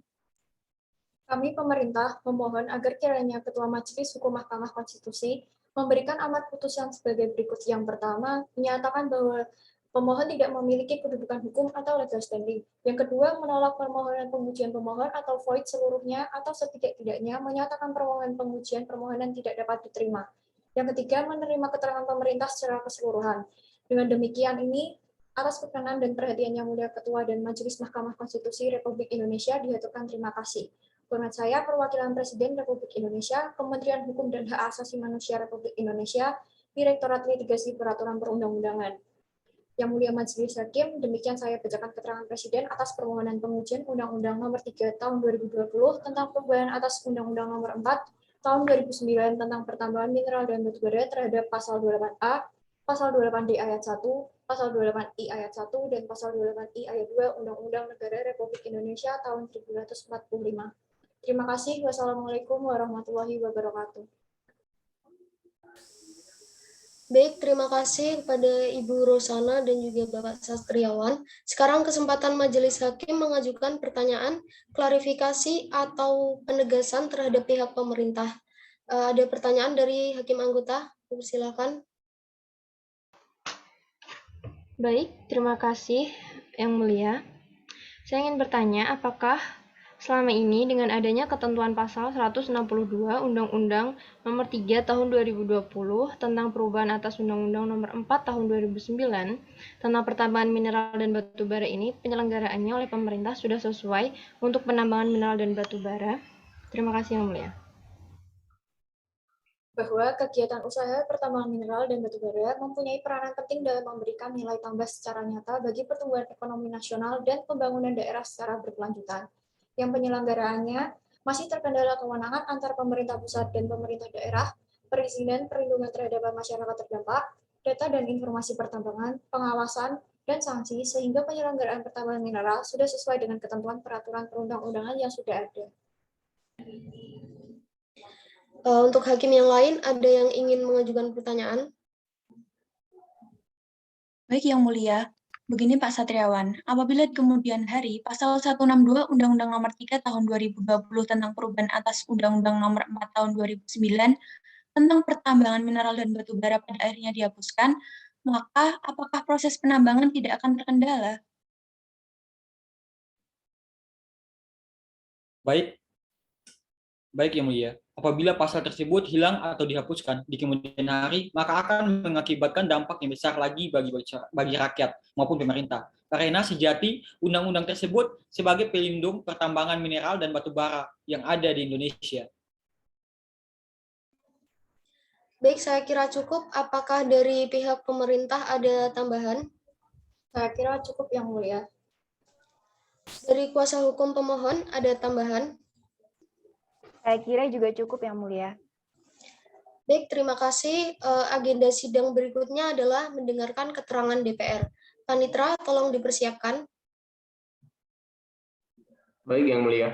Kami pemerintah memohon agar kiranya Ketua Majelis Hukum Mahkamah Konstitusi memberikan amar putusan sebagai berikut. Yang pertama, menyatakan bahwa pemohon tidak memiliki kedudukan hukum atau legal standing. Yang kedua, menolak permohonan pengujian pemohon atau void seluruhnya atau setidak-tidaknya menyatakan permohonan pengujian permohonan tidak dapat diterima. Yang ketiga, menerima keterangan pemerintah secara keseluruhan. Dengan demikian ini, atas perkenan dan perhatian Yang Mulia Ketua dan Majelis Mahkamah Konstitusi Republik Indonesia dihaturkan terima kasih. Hormat saya, Perwakilan Presiden Republik Indonesia, Kementerian Hukum dan Hak Asasi Manusia Republik Indonesia, Direktorat Litigasi Peraturan Perundang-undangan. Yang Mulia Majelis Hakim, demikian saya bacakan keterangan Presiden atas permohonan pengujian Undang-Undang Nomor 3 Tahun 2020 tentang perubahan atas Undang-Undang Nomor 4 Tahun 2009 tentang pertambangan mineral dan batu bara terhadap Pasal 28A, Pasal 28D ayat 1, Pasal 28I ayat 1, dan Pasal 28I ayat 2 Undang-Undang Negara Republik Indonesia tahun 1945. Terima kasih. Wassalamualaikum warahmatullahi wabarakatuh. Baik, terima kasih kepada Ibu Rosana dan juga Bapak Sastriawan. Sekarang kesempatan Majelis Hakim mengajukan pertanyaan, klarifikasi, atau penegasan terhadap pihak pemerintah. Ada pertanyaan dari Hakim anggota? Silakan. Baik, terima kasih Yang Mulia. Saya ingin bertanya, apakah selama ini dengan adanya ketentuan pasal 162 Undang-Undang Nomor 3 Tahun 2020 tentang perubahan atas Undang-Undang Nomor 4 Tahun 2009 tentang pertambangan mineral dan batu bara ini penyelenggaraannya oleh pemerintah sudah sesuai untuk penambangan mineral dan batu bara? Terima kasih Yang Mulia. Bahwa kegiatan usaha pertambangan mineral dan batu bara mempunyai peranan penting dalam memberikan nilai tambah secara nyata bagi pertumbuhan ekonomi nasional dan pembangunan daerah secara berkelanjutan. Yang penyelenggaraannya masih terkendala kewenangan antar pemerintah pusat dan pemerintah daerah, perizinan, perlindungan terhadap masyarakat terdampak, data dan informasi pertambangan, pengawasan, dan sanksi, sehingga penyelenggaraan pertambangan mineral sudah sesuai dengan ketentuan peraturan perundang-undangan yang sudah ada. Untuk hakim yang lain, ada yang ingin mengajukan pertanyaan? Baik Yang Mulia, begini Pak Satriawan, apabila di kemudian hari Pasal 162 Undang-Undang Nomor 3 Tahun 2020 tentang perubahan atas Undang-Undang Nomor 4 Tahun 2009 tentang pertambangan mineral dan batu bara pada akhirnya dihapuskan, maka apakah proses penambangan tidak akan terkendala? Baik Yang Mulia. Apabila pasal tersebut hilang atau dihapuskan di kemudian hari, maka akan mengakibatkan dampak yang besar lagi bagi rakyat maupun pemerintah. Karena sejati undang-undang tersebut sebagai pelindung pertambangan mineral dan batu bara yang ada di Indonesia. Baik, saya kira cukup. Apakah dari pihak pemerintah ada tambahan? Saya kira cukup Yang Mulia. Dari kuasa hukum pemohon ada tambahan? Saya kira juga cukup Yang Mulia. Baik, terima kasih. Agenda sidang berikutnya adalah mendengarkan keterangan DPR. Panitra, tolong dipersiapkan. Baik Yang Mulia.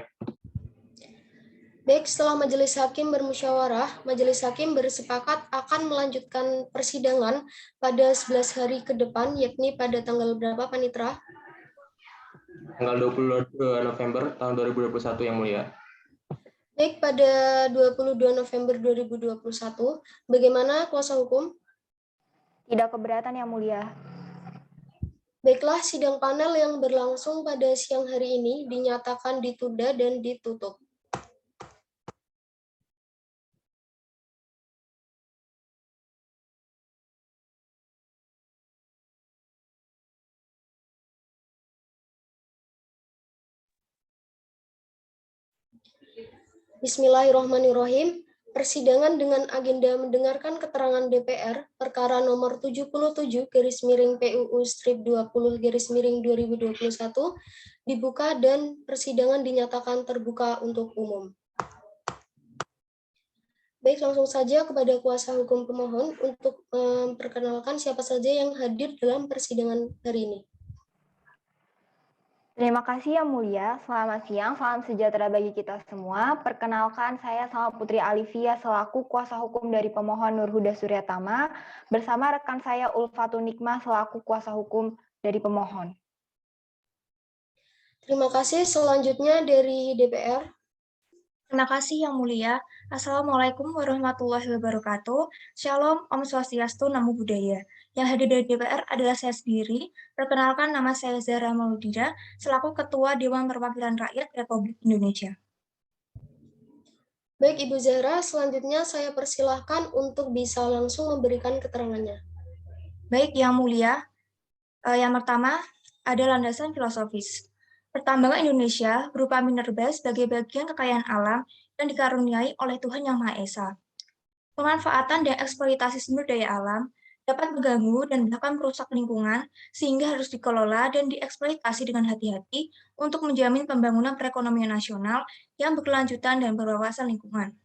Baik, setelah Majelis Hakim bermusyawarah, Majelis Hakim bersepakat akan melanjutkan persidangan pada 11 hari ke depan, yakni pada tanggal berapa, Panitra? Tanggal 22 November tahun 2021 Yang Mulia. Baik, pada 22 November 2021, bagaimana kuasa hukum? Tidak keberatan Yang Mulia. Baiklah, sidang panel yang berlangsung pada siang hari ini dinyatakan ditunda dan ditutup. Bismillahirrahmanirrahim. Persidangan dengan agenda mendengarkan keterangan DPR perkara nomor 77/PUU/20/2021 dibuka dan persidangan dinyatakan terbuka untuk umum. Baik, langsung saja kepada kuasa hukum pemohon untuk memperkenalkan siapa saja yang hadir dalam persidangan hari ini. Terima kasih Yang Mulia. Selamat siang, salam sejahtera bagi kita semua. Perkenalkan, saya sama Putri Alivia selaku kuasa hukum dari pemohon Nurhuda Suryatama bersama rekan saya Ulfatun Nikmah selaku kuasa hukum dari pemohon. Terima kasih. Selanjutnya dari DPR. Terima kasih Yang Mulia. Assalamualaikum warahmatullahi wabarakatuh. Shalom, Om Swastiastu, Namo Buddhaya. Yang hadir dari DPR adalah saya sendiri. Perkenalkan, nama saya Zahra Mauludira, selaku Ketua Dewan Perwakilan Rakyat Republik Indonesia. Baik, Ibu Zahra, selanjutnya saya persilahkan untuk bisa langsung memberikan keterangannya. Baik, Yang Mulia. Yang pertama ada landasan filosofis. Pertambangan Indonesia berupa minerba sebagai bagian kekayaan alam yang dikaruniai oleh Tuhan Yang Maha Esa. Pemanfaatan dan eksploitasi sumber daya alam dapat mengganggu dan bahkan merusak lingkungan, sehingga harus dikelola dan dieksploitasi dengan hati-hati untuk menjamin pembangunan perekonomian nasional yang berkelanjutan dan berwawasan lingkungan.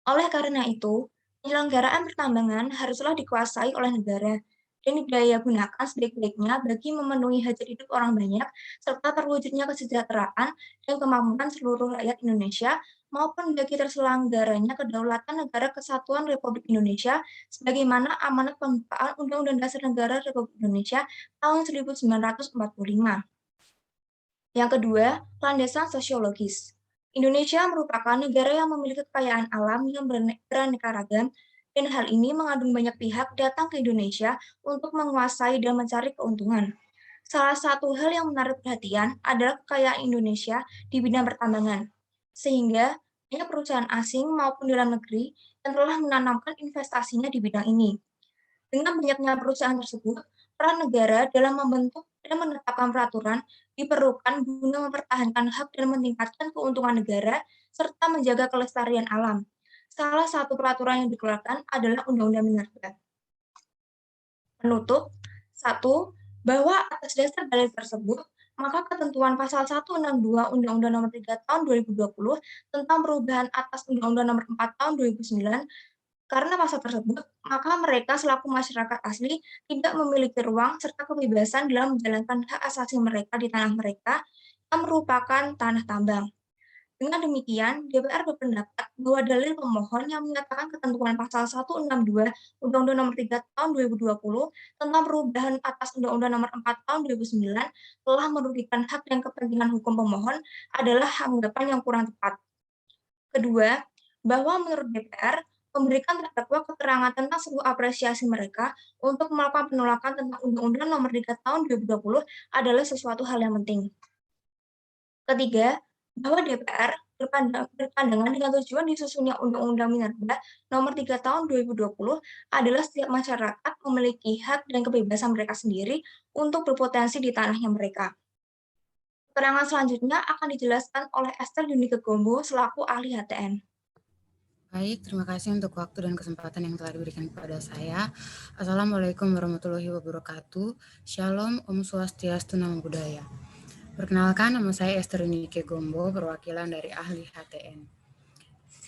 Oleh karena itu, penyelenggaraan pertambangan haruslah dikuasai oleh negara dan didaya gunakan sebaik-baiknya bagi memenuhi hajat hidup orang banyak, serta terwujudnya kesejahteraan dan kemakmuran seluruh rakyat Indonesia, maupun bagi terselenggaranya kedaulatan Negara Kesatuan Republik Indonesia, sebagaimana amanat pembukaan Undang-Undang Dasar Negara Republik Indonesia tahun 1945. Yang kedua, landasan sosiologis. Indonesia merupakan negara yang memiliki kekayaan alam yang beraneka ragam, dan hal ini mengandung banyak pihak datang ke Indonesia untuk menguasai dan mencari keuntungan. Salah satu hal yang menarik perhatian adalah kekayaan Indonesia di bidang pertambangan, sehingga banyak perusahaan asing maupun dalam negeri yang telah menanamkan investasinya di bidang ini. Dengan banyaknya perusahaan tersebut, peran negara dalam membentuk dan menetapkan peraturan diperlukan guna mempertahankan hak dan meningkatkan keuntungan negara serta menjaga kelestarian alam. Salah satu peraturan yang dikeluarkan adalah Undang-Undang Minerba. Penutup, 1. Bahwa atas dasar dalil tersebut, maka ketentuan pasal 162 Undang-Undang Nomor 3 Tahun 2020 tentang perubahan atas Undang-Undang Nomor 4 Tahun 2009, karena pasal tersebut, maka mereka selaku masyarakat asli tidak memiliki ruang serta kebebasan dalam menjalankan hak asasi mereka di tanah mereka yang merupakan tanah tambang. Dengan demikian, DPR berpendapat bahwa dalil pemohon yang menyatakan ketentuan pasal 162 Undang-Undang Nomor 3 Tahun 2020 tentang perubahan atas Undang-Undang Nomor 4 Tahun 2009 telah merugikan hak dan kepentingan hukum pemohon adalah anggapan yang kurang tepat. Kedua, bahwa menurut DPR, memberikan terdakwa keterangan tentang sebuah apresiasi mereka untuk melakukan penolakan tentang Undang-Undang Nomor 3 Tahun 2020 adalah sesuatu hal yang penting. Ketiga, bahwa DPR berpandangan dengan tujuan disusunnya Undang-Undang Minerba Nomor 3 Tahun 2020 adalah setiap masyarakat memiliki hak dan kebebasan mereka sendiri untuk berpotensi di tanahnya mereka. Keterangan selanjutnya akan dijelaskan oleh Esther Yunike Gombo selaku ahli HTN. Baik, terima kasih untuk waktu dan kesempatan yang telah diberikan kepada saya. Assalamualaikum warahmatullahi wabarakatuh. Shalom, Om Swastiastu, Namo Buddhaya. Perkenalkan, nama saya Esther Yunike Gombo, perwakilan dari ahli HTN.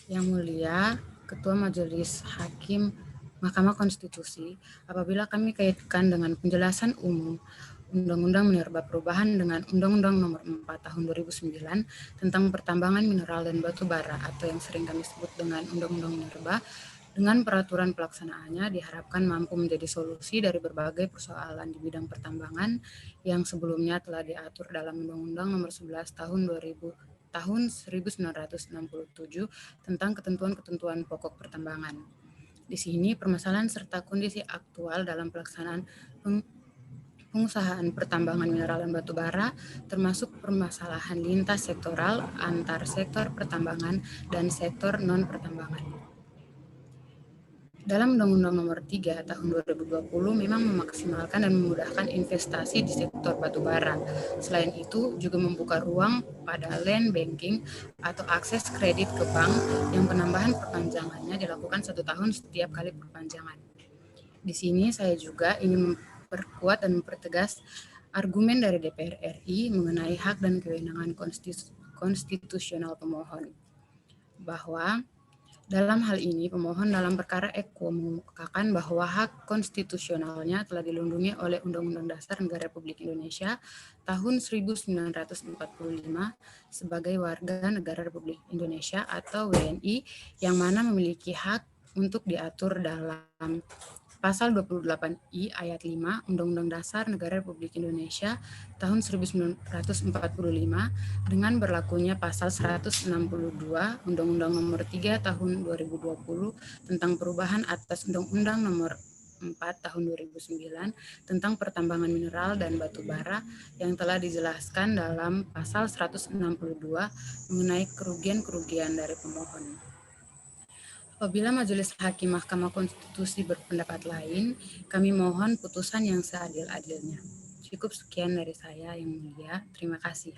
Yang Mulia, Ketua Majelis Hakim Mahkamah Konstitusi, apabila kami kaitkan dengan penjelasan umum Undang-Undang Minerba perubahan dengan Undang-Undang Nomor 4 Tahun 2009 tentang pertambangan mineral dan batu bara atau yang sering kami sebut dengan Undang-Undang Minerba, dengan peraturan pelaksanaannya diharapkan mampu menjadi solusi dari berbagai persoalan di bidang pertambangan yang sebelumnya telah diatur dalam Undang-Undang Nomor 11 Tahun 1967 tentang ketentuan-ketentuan pokok pertambangan. Di sini permasalahan serta kondisi aktual dalam pelaksanaan pengusahaan pertambangan mineral dan batu bara, termasuk permasalahan lintas sektoral antar sektor pertambangan dan sektor non-pertambangan. Dalam Undang-Undang Nomor 3 Tahun 2020 memang memaksimalkan dan memudahkan investasi di sektor batubara. Selain itu, juga membuka ruang pada land banking atau akses kredit ke bank yang penambahan perpanjangannya dilakukan 1 tahun setiap kali perpanjangan. Di sini saya juga ingin memperkuat dan mempertegas argumen dari DPR RI mengenai hak dan kewenangan konstitusional pemohon, bahwa dalam hal ini, pemohon dalam perkara Eko mengemukakan bahwa hak konstitusionalnya telah dilindungi oleh Undang-Undang Dasar Negara Republik Indonesia tahun 1945 sebagai warga negara Republik Indonesia atau WNI yang mana memiliki hak untuk diatur dalam Pasal 28I ayat 5 Undang-Undang Dasar Negara Republik Indonesia tahun 1945 dengan berlakunya pasal 162 Undang-Undang Nomor 3 tahun 2020 tentang perubahan atas Undang-Undang Nomor 4 tahun 2009 tentang pertambangan mineral dan batu bara yang telah dijelaskan dalam pasal 162 mengenai kerugian-kerugian dari pemohon. Apabila Majelis Hakim Mahkamah Konstitusi berpendapat lain, kami mohon putusan yang seadil-adilnya. Cukup sekian dari saya, Yang Mulia. Terima kasih.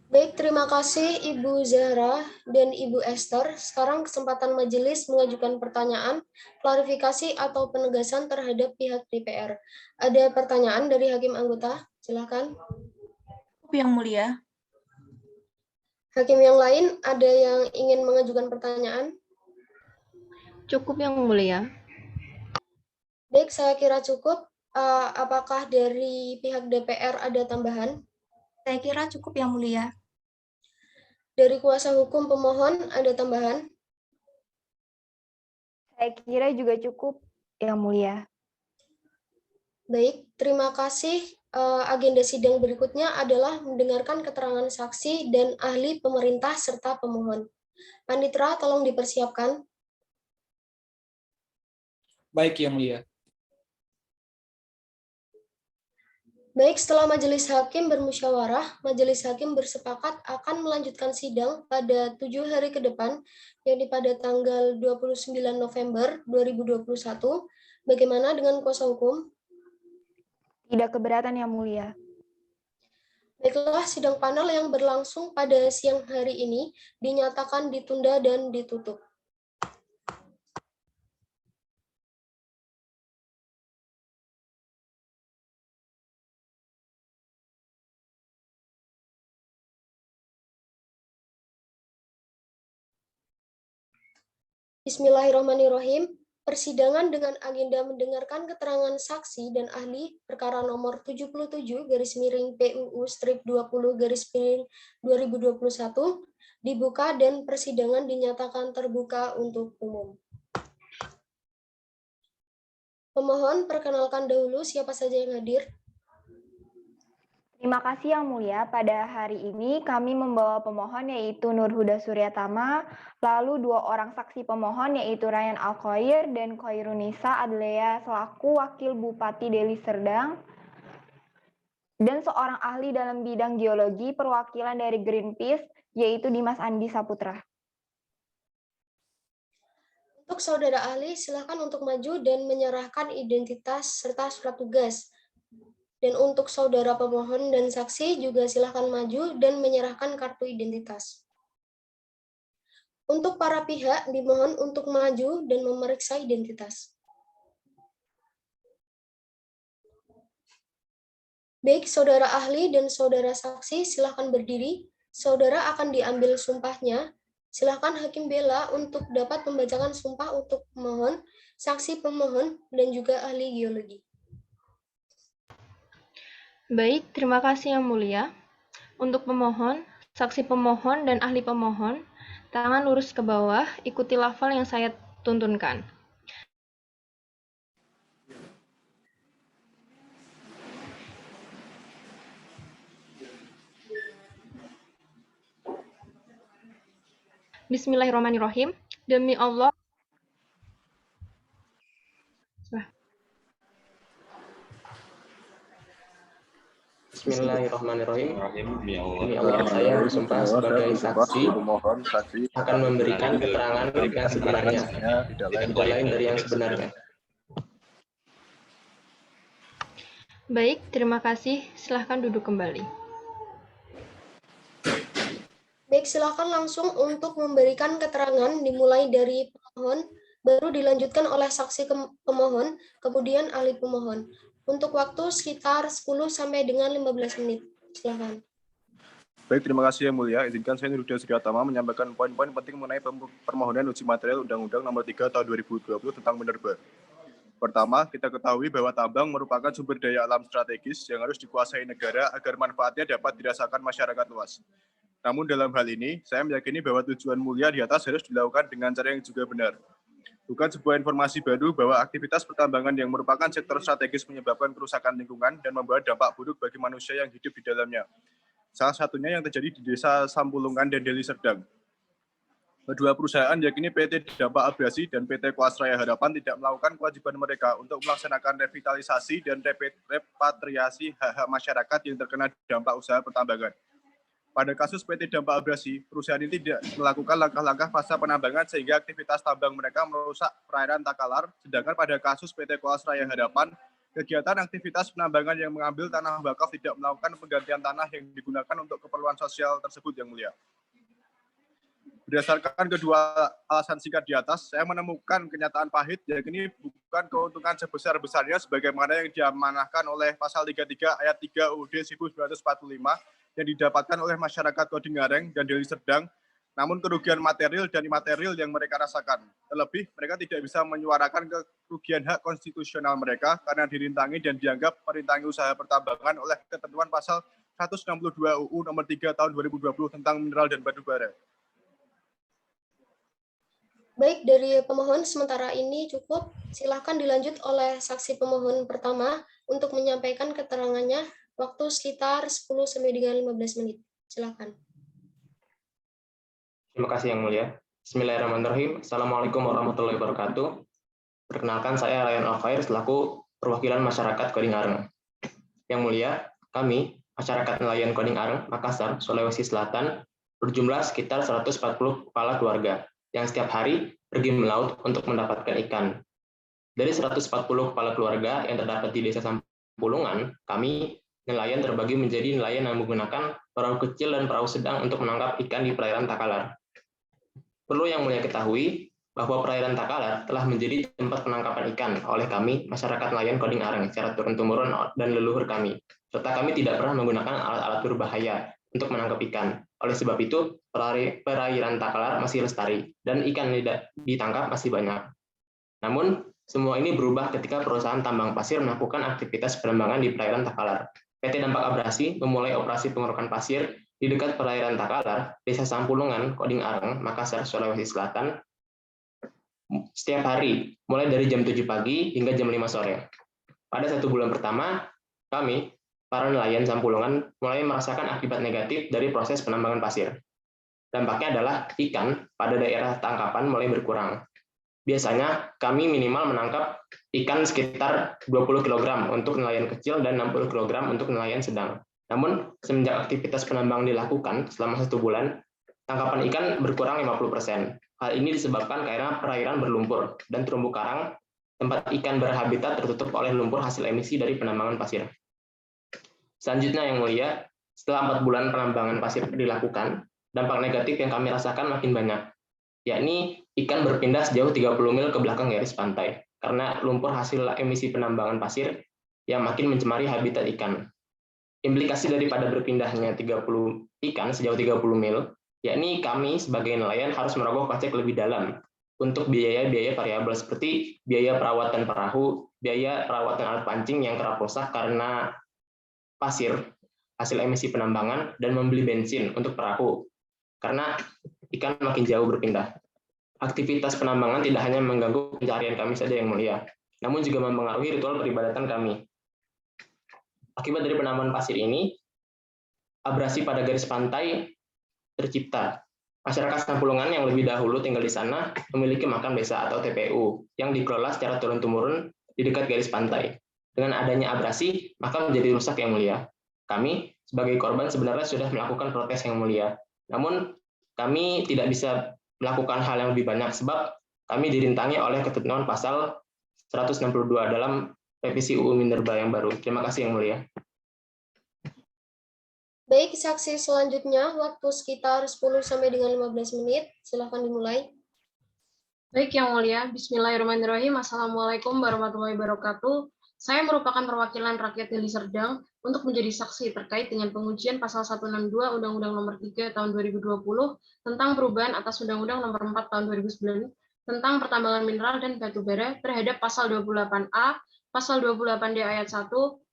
Baik, terima kasih Ibu Zahra dan Ibu Esther. Sekarang kesempatan majelis mengajukan pertanyaan, klarifikasi atau penegasan terhadap pihak DPR. Ada pertanyaan dari hakim anggota? Silakan. Yang Mulia. Hakim yang lain ada yang ingin mengajukan pertanyaan? Cukup Yang Mulia. Baik, saya kira cukup. Apakah dari pihak DPR ada tambahan? Saya kira cukup Yang Mulia. Dari kuasa hukum pemohon ada tambahan? Saya kira juga cukup, Yang Mulia. Baik, terima kasih. Agenda sidang berikutnya adalah mendengarkan keterangan saksi dan ahli pemerintah serta pemohon. Panitera, tolong dipersiapkan. Baik, Yang Mulia. Baik, setelah majelis hakim bermusyawarah, majelis hakim bersepakat akan melanjutkan sidang pada 7 hari ke depan, yakni pada tanggal 29 November 2021. Bagaimana dengan kuasa hukum? Tidak keberatan, Yang Mulia. Baiklah, sidang panel yang berlangsung pada siang hari ini dinyatakan ditunda dan ditutup. Bismillahirrahmanirrahim. Persidangan dengan agenda mendengarkan keterangan saksi dan ahli perkara nomor 77/PUU-20/2021 dibuka dan persidangan dinyatakan terbuka untuk umum. Pemohon, perkenalkan dahulu siapa saja yang hadir. Terima kasih Yang Mulia. Pada hari ini kami membawa pemohon yaitu Nur Huda Suryatama, lalu 2 orang saksi pemohon yaitu Ryan Al-Khoir dan Khoirunisa Adlea selaku Wakil Bupati Deli Serdang, dan seorang ahli dalam bidang geologi perwakilan dari Greenpeace yaitu Dimas Andi Saputra. Untuk saudara ahli, silakan untuk maju dan menyerahkan identitas serta surat tugas. Dan untuk saudara pemohon dan saksi juga silakan maju dan menyerahkan kartu identitas. Untuk para pihak dimohon untuk maju dan memeriksa identitas. Baik, saudara ahli dan saudara saksi silakan berdiri. Saudara akan diambil sumpahnya. Silakan Hakim Bella untuk dapat membacakan sumpah untuk pemohon, saksi pemohon, dan juga ahli geologi. Baik, terima kasih Yang Mulia. Untuk pemohon, saksi pemohon, dan ahli pemohon, tangan lurus ke bawah, ikuti lafal yang saya tuntunkan. Bismillahirrahmanirrahim. Demi Allah. Bismillahirrahmanirrahim. Demi Allah, saya saya bersumpah sebagai saksi pemohon saksi akan memberikan keterangan yang sebenarnya, tidak lain dari yang sebenarnya. Baik, terima kasih. Silahkan duduk kembali. Baik, silakan langsung untuk memberikan keterangan dimulai dari pemohon, baru dilanjutkan oleh saksi pemohon, kemudian ahli pemohon. Untuk waktu sekitar 10 sampai dengan 15 menit. Silakan. Baik, terima kasih Yang Mulia. Izinkan saya Nurudya Suryatama menyampaikan poin-poin penting mengenai permohonan uji material Undang-Undang Nomor 3 Tahun 2020 tentang minerba. Pertama, kita ketahui bahwa tambang merupakan sumber daya alam strategis yang harus dikuasai negara agar manfaatnya dapat dirasakan masyarakat luas. Namun dalam hal ini, saya meyakini bahwa tujuan mulia di atas harus dilakukan dengan cara yang juga benar. Bukan sebuah informasi baru bahwa aktivitas pertambangan yang merupakan sektor strategis menyebabkan kerusakan lingkungan dan membawa dampak buruk bagi manusia yang hidup di dalamnya. Salah satunya yang terjadi di Desa Sampulungan dan Deli Serdang. Kedua perusahaan yakni PT Dampak Abrasi dan PT Kuasraya Harapan tidak melakukan kewajiban mereka untuk melaksanakan revitalisasi dan repatriasi hak-hak masyarakat yang terkena dampak usaha pertambangan. Pada kasus PT Dampak Abrasi, perusahaan ini tidak melakukan langkah-langkah pasca penambangan sehingga aktivitas tambang mereka merusak perairan Takalar, sedangkan pada kasus PT Kuasraya Harapan, kegiatan aktivitas penambangan yang mengambil tanah wakaf tidak melakukan penggantian tanah yang digunakan untuk keperluan sosial tersebut, Yang Mulia. Berdasarkan kedua alasan singkat di atas, saya menemukan kenyataan pahit, yakni bukan keuntungan sebesar-besarnya sebagaimana yang diamanahkan oleh Pasal 33 Ayat 3 UUD 1945 yang didapatkan oleh masyarakat Kodingareng dan Deli Serdang, namun kerugian material dan imaterial yang mereka rasakan. Terlebih, mereka tidak bisa menyuarakan kerugian hak konstitusional mereka karena dirintangi dan dianggap merintangi usaha pertambangan oleh ketentuan Pasal 162 UU Nomor 3 Tahun 2020 tentang mineral dan batu bara. Baik, dari pemohon sementara ini cukup. Silakan dilanjut oleh saksi pemohon pertama untuk menyampaikan keterangannya. Waktu sekitar 10 sampai dengan 15 menit. Silakan. Terima kasih Yang Mulia. Bismillahirrahmanirrahim. Assalamualaikum warahmatullahi wabarakatuh. Perkenalkan, saya Ryan Alfair selaku perwakilan masyarakat Koding Areng. Yang Mulia, kami, masyarakat nelayan Koding Areng, Makassar, Sulawesi Selatan, berjumlah sekitar 140 kepala keluarga yang setiap hari pergi melaut untuk mendapatkan ikan. Dari 140 kepala keluarga yang terdapat di Desa Sampulungan, kami nelayan terbagi menjadi nelayan yang menggunakan perahu kecil dan perahu sedang untuk menangkap ikan di perairan Takalar. Perlu Yang Mulia ketahui bahwa perairan Takalar telah menjadi tempat penangkapan ikan oleh kami, masyarakat nelayan Koding Areng, secara turun-temurun dan leluhur kami, serta kami tidak pernah menggunakan alat-alat berbahaya untuk menangkap ikan. Oleh sebab itu, perairan Takalar masih lestari dan ikan yang ditangkap masih banyak. Namun, semua ini berubah ketika perusahaan tambang pasir melakukan aktivitas penambangan di perairan Takalar. PT Dampak Abrasi memulai operasi pengerukan pasir di dekat perairan Takalar, Desa Sampulungan, Koding Areng, Makassar, Sulawesi Selatan, setiap hari, mulai dari jam 7 pagi hingga jam 5 sore. Pada 1 bulan pertama, kami, para nelayan Sampulungan, mulai merasakan akibat negatif dari proses penambangan pasir. Dampaknya adalah ikan pada daerah tangkapan mulai berkurang. Biasanya kami minimal menangkap ikan sekitar 20 kg untuk nelayan kecil dan 60 kg untuk nelayan sedang. Namun, semenjak aktivitas penambang dilakukan selama 1 bulan, tangkapan ikan berkurang 50%. Hal ini disebabkan karena perairan berlumpur dan terumbu karang, tempat ikan berhabitat tertutup oleh lumpur hasil emisi dari penambangan pasir. Selanjutnya Yang Mulia, setelah 4 bulan penambangan pasir dilakukan, dampak negatif yang kami rasakan makin banyak, yakni ikan berpindah sejauh 30 mil ke belakang garis pantai, karena lumpur hasil emisi penambangan pasir yang makin mencemari habitat ikan. Implikasi daripada berpindahnya 30 ikan sejauh 30 mil, yakni kami sebagai nelayan harus merogoh kocek lebih dalam untuk biaya-biaya variabel seperti biaya perawatan perahu, biaya perawatan alat pancing yang kerap rusak karena pasir, hasil emisi penambangan, dan membeli bensin untuk perahu, karena ikan makin jauh berpindah. Aktivitas penambangan tidak hanya mengganggu pencarian kami saja Yang Mulia, namun juga mempengaruhi ritual peribadatan kami. Akibat dari penambangan pasir ini, abrasi pada garis pantai tercipta. Masyarakat Sampulungan yang lebih dahulu tinggal di sana memiliki makam desa atau TPU yang dikelola secara turun-temurun di dekat garis pantai. Dengan adanya abrasi, maka menjadi rusak Yang Mulia. Kami sebagai korban sebenarnya sudah melakukan protes yang mulia. Namun kami tidak bisa melakukan hal yang lebih banyak sebab kami dirintangi oleh ketentuan pasal 162 dalam revisi UU Minerba yang baru. Terima kasih yang mulia. Baik, saksi selanjutnya waktu sekitar 10 sampai dengan 15 menit. Silakan dimulai. Baik yang mulia, bismillahirrahmanirrahim. Assalamualaikum warahmatullahi wabarakatuh. Saya merupakan perwakilan rakyat Deli Serdang untuk menjadi saksi terkait dengan pengujian pasal 162 Undang-Undang Nomor 3 Tahun 2020 tentang perubahan atas Undang-Undang Nomor 4 Tahun 2009 tentang pertambangan mineral dan batu bara terhadap pasal 28A, pasal 28D ayat 1,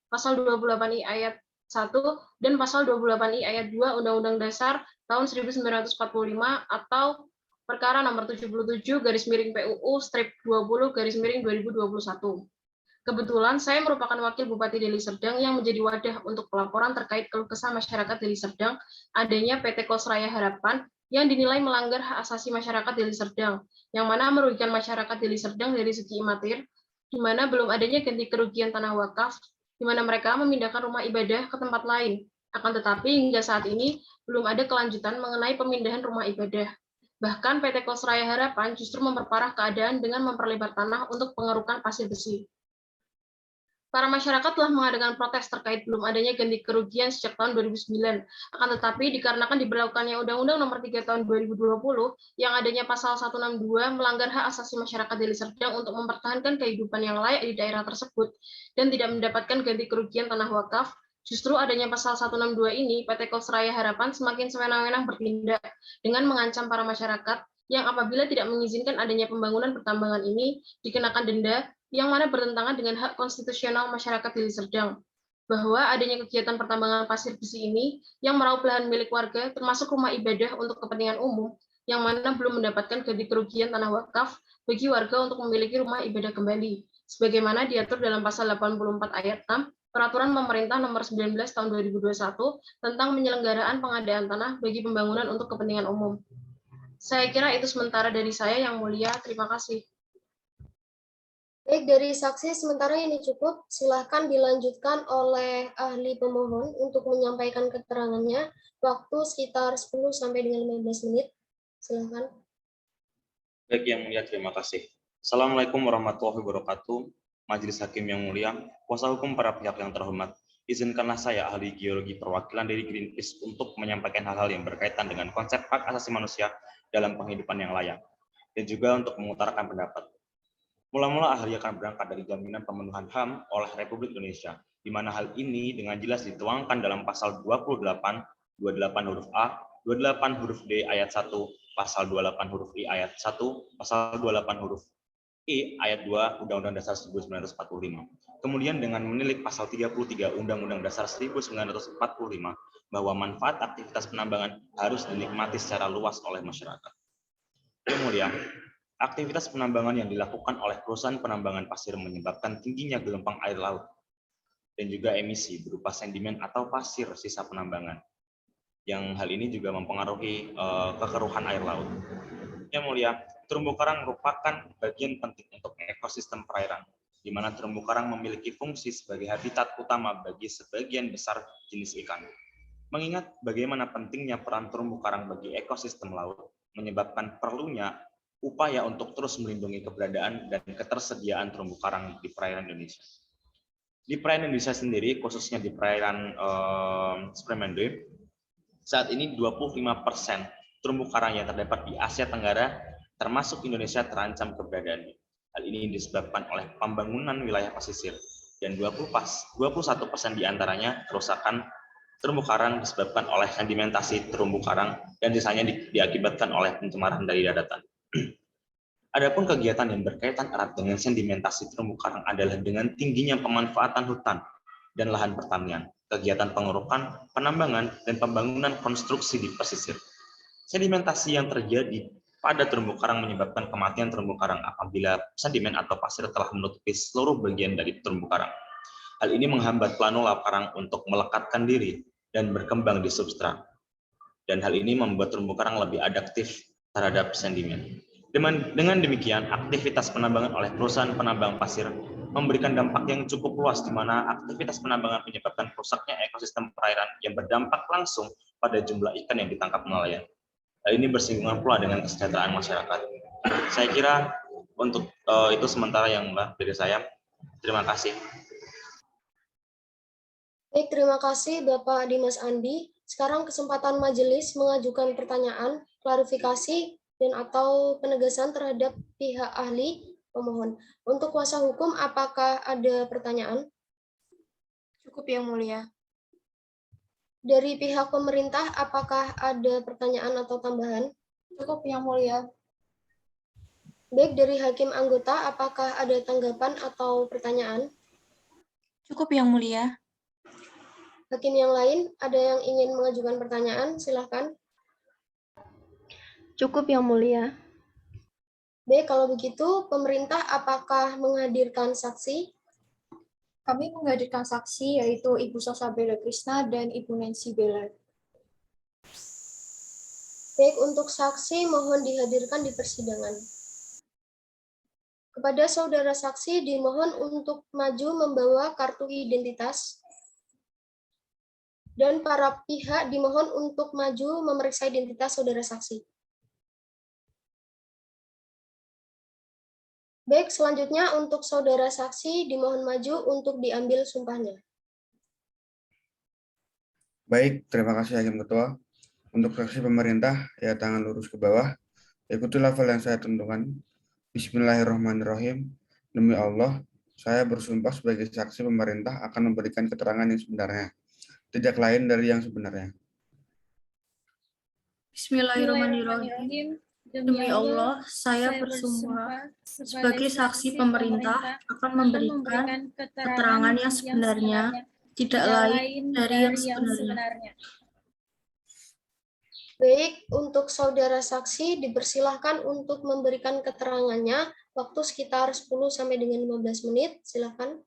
pasal 28I ayat 1, dan pasal 28I ayat 2 Undang-Undang Dasar tahun 1945 atau Perkara nomor 77 /PUU strip 20 /2021. Kebetulan saya merupakan wakil Bupati Deli Serdang yang menjadi wadah untuk pelaporan terkait keluh kesah masyarakat Deli Serdang adanya PT Kosraya Harapan yang dinilai melanggar hak asasi masyarakat Deli Serdang, yang mana merugikan masyarakat Deli Serdang dari segi imater, di mana belum adanya ganti kerugian tanah wakaf, di mana mereka memindahkan rumah ibadah ke tempat lain. Akan tetapi hingga saat ini belum ada kelanjutan mengenai pemindahan rumah ibadah. Bahkan PT Kosraya Harapan justru memperparah keadaan dengan memperlebar tanah untuk pengerukan pasir besi. Para masyarakat telah mengadakan protes terkait belum adanya ganti kerugian sejak tahun 2009. Akan tetapi dikarenakan diberlakukannya Undang-Undang Nomor 3 Tahun 2020 yang adanya pasal 162 melanggar hak asasi masyarakat Deli Serdang untuk mempertahankan kehidupan yang layak di daerah tersebut dan tidak mendapatkan ganti kerugian tanah wakaf, justru adanya pasal 162 ini, PT Kosraya Harapan semakin sewenang-wenang bertindak dengan mengancam para masyarakat yang apabila tidak mengizinkan adanya pembangunan pertambangan ini dikenakan denda yang mana bertentangan dengan hak konstitusional masyarakat Deli Serdang, bahwa adanya kegiatan pertambangan pasir besi ini yang meraup lahan milik warga termasuk rumah ibadah untuk kepentingan umum yang mana belum mendapatkan ganti kerugian tanah wakaf bagi warga untuk memiliki rumah ibadah kembali, sebagaimana diatur dalam pasal 84 ayat 6 Peraturan Pemerintah Nomor 19 Tahun 2021 tentang penyelenggaraan pengadaan tanah bagi pembangunan untuk kepentingan umum. Saya kira itu sementara dari saya, Yang Mulia. Terima kasih. Baik, dari saksi sementara ini cukup. Silahkan dilanjutkan oleh ahli pemohon untuk menyampaikan keterangannya. Waktu sekitar 10 sampai dengan 15 menit. Silahkan. Baik yang mulia, terima kasih. Assalamualaikum warahmatullahi wabarakatuh. Majelis Hakim yang mulia, kuasa hukum para pihak yang terhormat, izinkanlah saya ahli geologi perwakilan dari Greenpeace untuk menyampaikan hal-hal yang berkaitan dengan konsep hak asasi manusia dalam penghidupan yang layak, dan juga untuk mengutarakan pendapat. Mula-mula ahli akan berangkat dari jaminan pemenuhan HAM oleh Republik Indonesia, di mana hal ini dengan jelas dituangkan dalam pasal 28, 28 huruf A, 28 huruf D ayat 1, pasal 28 huruf I ayat 1, pasal 28 huruf I ayat 2 Undang-Undang Dasar 1945. Kemudian dengan menilik pasal 33 Undang-Undang Dasar 1945 bahwa manfaat aktivitas penambangan harus dinikmati secara luas oleh masyarakat. Kemudian, aktivitas penambangan yang dilakukan oleh perusahaan penambangan pasir menyebabkan tingginya gelombang air laut dan juga emisi berupa sedimen atau pasir sisa penambangan. Yang hal ini juga mempengaruhi kekeruhan air laut. Yang mulia, terumbu karang merupakan bagian penting untuk ekosistem perairan, di mana terumbu karang memiliki fungsi sebagai habitat utama bagi sebagian besar jenis ikan. Mengingat bagaimana pentingnya peran terumbu karang bagi ekosistem laut, menyebabkan perlunya upaya untuk terus melindungi keberadaan dan ketersediaan terumbu karang di perairan Indonesia. Di perairan Indonesia sendiri, khususnya di perairan Spremende, saat ini 25% terumbu karang yang terdapat di Asia Tenggara, termasuk Indonesia, terancam keberadaannya. Hal ini disebabkan oleh pembangunan wilayah pesisir, dan 21% diantaranya kerusakan terumbu karang disebabkan oleh sedimentasi terumbu karang, dan sisanya diakibatkan oleh pencemaran dari daratan. Adapun kegiatan yang berkaitan erat dengan sedimentasi terumbu karang adalah dengan tingginya pemanfaatan hutan dan lahan pertanian, kegiatan pengerukan, penambangan, dan pembangunan konstruksi di pesisir. Sedimentasi yang terjadi pada terumbu karang menyebabkan kematian terumbu karang apabila sedimen atau pasir telah menutupi seluruh bagian dari terumbu karang. Hal ini menghambat planula karang untuk melekatkan diri dan berkembang di substrat. Dan hal ini membuat terumbu karang lebih adaptif terhadap sedimen. Dengan demikian, aktivitas penambangan oleh perusahaan penambang pasir memberikan dampak yang cukup luas di mana aktivitas penambangan menyebabkan rusaknya ekosistem perairan yang berdampak langsung pada jumlah ikan yang ditangkap nelayan. Hal ini bersinggungan pula dengan kesejahteraan masyarakat. Saya kira untuk itu sementara yang dari saya. Terima kasih. Baik, terima kasih Bapak Dimas Andi. Sekarang kesempatan majelis mengajukan pertanyaan, klarifikasi, dan atau penegasan terhadap pihak ahli pemohon. Untuk kuasa hukum, apakah ada pertanyaan? Cukup Yang Mulia. Dari pihak pemerintah, apakah ada pertanyaan atau tambahan? Cukup Yang Mulia. Baik, dari hakim anggota, apakah ada tanggapan atau pertanyaan? Cukup Yang Mulia. Hakim yang lain, ada yang ingin mengajukan pertanyaan? Silakan. Cukup Yang Mulia. Baik, kalau begitu, pemerintah apakah menghadirkan saksi? Kami menghadirkan saksi yaitu Ibu Sasa Bella Krishna dan Ibu Nancy Bella. Baik, untuk saksi mohon dihadirkan di persidangan. Kepada saudara saksi dimohon untuk maju membawa kartu identitas. Dan para pihak dimohon untuk maju memeriksa identitas saudara saksi. Baik, selanjutnya untuk saudara saksi dimohon maju untuk diambil sumpahnya. Baik, terima kasih Hakim Ketua. Untuk saksi pemerintah, ya tangan lurus ke bawah. Ikuti level yang saya tentukan. Bismillahirrahmanirrahim. Demi Allah, saya bersumpah sebagai saksi pemerintah akan memberikan keterangan yang sebenarnya, tidak lain dari yang sebenarnya. Bismillahirrahmanirrahim. Demi Allah, saya bersumpah sebagai saksi pemerintah akan memberikan keterangan yang sebenarnya, tidak lain dari yang sebenarnya. Baik, untuk saudara saksi dipersilahkan untuk memberikan keterangannya, waktu sekitar 10 sampai dengan 15 menit, silakan.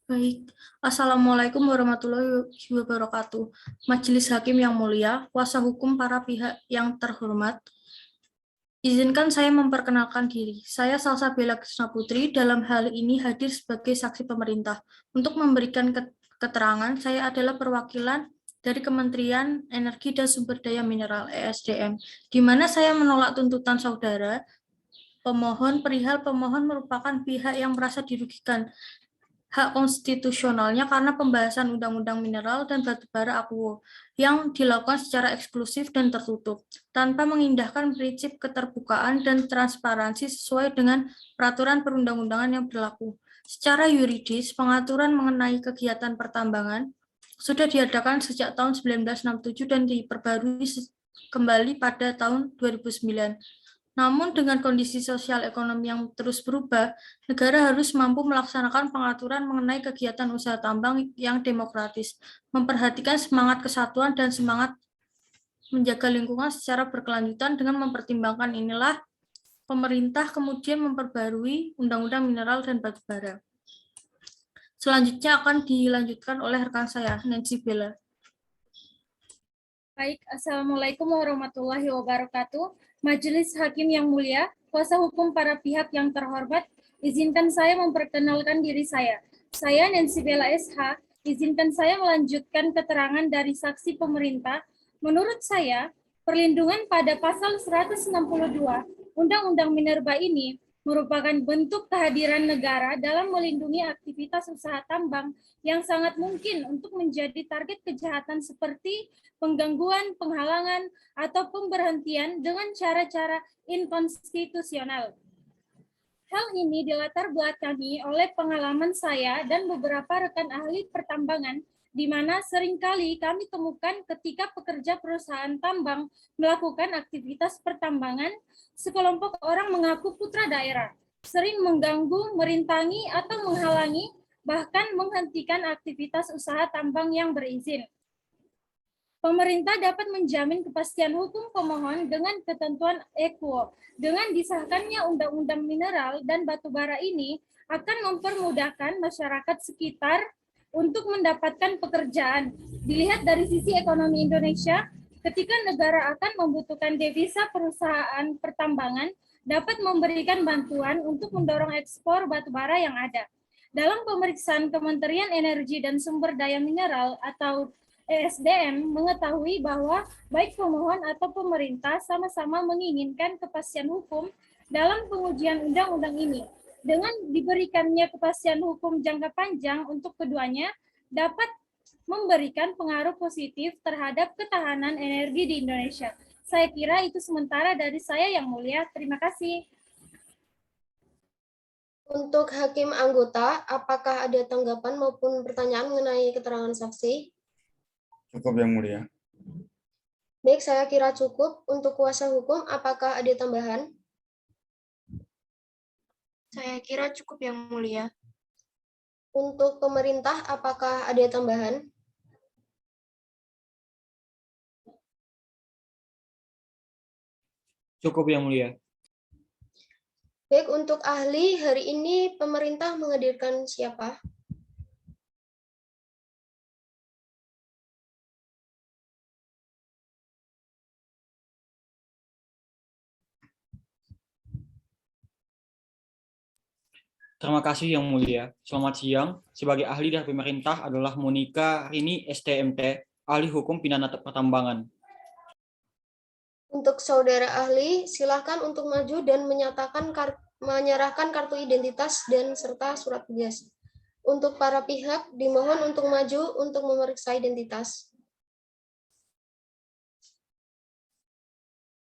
Baik, Assalamualaikum warahmatullahi wabarakatuh. Majelis Hakim yang mulia, kuasa hukum para pihak yang terhormat, izinkan saya memperkenalkan diri. Saya Salsa Bella Krishna Putri, dalam hal ini hadir sebagai saksi pemerintah. Untuk memberikan keterangan, saya adalah perwakilan dari Kementerian Energi dan Sumber Daya Mineral (ESDM), di mana saya menolak tuntutan saudara pemohon perihal pemohon merupakan pihak yang merasa dirugikan hak konstitusionalnya karena pembahasan Undang-Undang Mineral dan Batubara Akuo yang dilakukan secara eksklusif dan tertutup, tanpa mengindahkan prinsip keterbukaan dan transparansi sesuai dengan peraturan perundang-undangan yang berlaku. Secara yuridis, pengaturan mengenai kegiatan pertambangan sudah diadakan sejak tahun 1967 dan diperbarui kembali pada tahun 2009. Namun dengan kondisi sosial ekonomi yang terus berubah, negara harus mampu melaksanakan pengaturan mengenai kegiatan usaha tambang yang demokratis, memperhatikan semangat kesatuan dan semangat menjaga lingkungan secara berkelanjutan. Dengan mempertimbangkan inilah, pemerintah kemudian memperbarui Undang-Undang Mineral dan Batubara. Selanjutnya akan dilanjutkan oleh rekan saya, Nancy Bella. Baik, Assalamualaikum warahmatullahi wabarakatuh. Majelis Hakim yang mulia, kuasa hukum para pihak yang terhormat, izinkan saya memperkenalkan diri saya. Saya Nancy Bella SH, izinkan saya melanjutkan keterangan dari saksi pemerintah. Menurut saya, perlindungan pada pasal 162 Undang-Undang Minerba ini merupakan bentuk kehadiran negara dalam melindungi aktivitas usaha tambang yang sangat mungkin untuk menjadi target kejahatan seperti penggangguan, penghalangan, atau pemberhentian dengan cara-cara inkonstitusional. Hal ini dilatar belakangi oleh pengalaman saya dan beberapa rekan ahli pertambangan, di mana seringkali kami temukan ketika pekerja perusahaan tambang melakukan aktivitas pertambangan, sekelompok orang mengaku putra daerah, sering mengganggu, merintangi, atau menghalangi, bahkan menghentikan aktivitas usaha tambang yang berizin. Pemerintah dapat menjamin kepastian hukum pemohon dengan ketentuan Equo. Dengan disahkannya Undang-Undang Mineral dan Batubara ini akan mempermudahkan masyarakat sekitar untuk mendapatkan pekerjaan. Dilihat dari sisi ekonomi Indonesia, ketika negara akan membutuhkan devisa, perusahaan pertambangan dapat memberikan bantuan untuk mendorong ekspor batubara yang ada. Dalam pemeriksaan Kementerian Energi dan Sumber Daya Mineral atau ESDM mengetahui bahwa baik pemohon atau pemerintah sama-sama menginginkan kepastian hukum dalam pengujian undang-undang ini. Dengan diberikannya kepastian hukum jangka panjang untuk keduanya dapat memberikan pengaruh positif terhadap ketahanan energi di Indonesia. Saya kira itu sementara dari saya, Yang Mulia. Terima kasih. Untuk hakim anggota, apakah ada tanggapan maupun pertanyaan mengenai keterangan saksi? Cukup Yang Mulia. Baik, saya kira cukup. Untuk kuasa hukum, apakah ada tambahan? Saya kira cukup Yang Mulia. Untuk pemerintah, apakah ada tambahan? Cukup Yang Mulia. Baik, untuk ahli, hari ini pemerintah menghadirkan siapa? Terima kasih Yang Mulia. Selamat siang. Sebagai ahli dari pemerintah adalah Monika Rini STMT, ahli hukum pidana pertambangan. Untuk saudara ahli, silakan untuk maju dan menyerahkan kartu identitas dan serta surat tugas. Untuk para pihak, dimohon untuk maju untuk memeriksa identitas.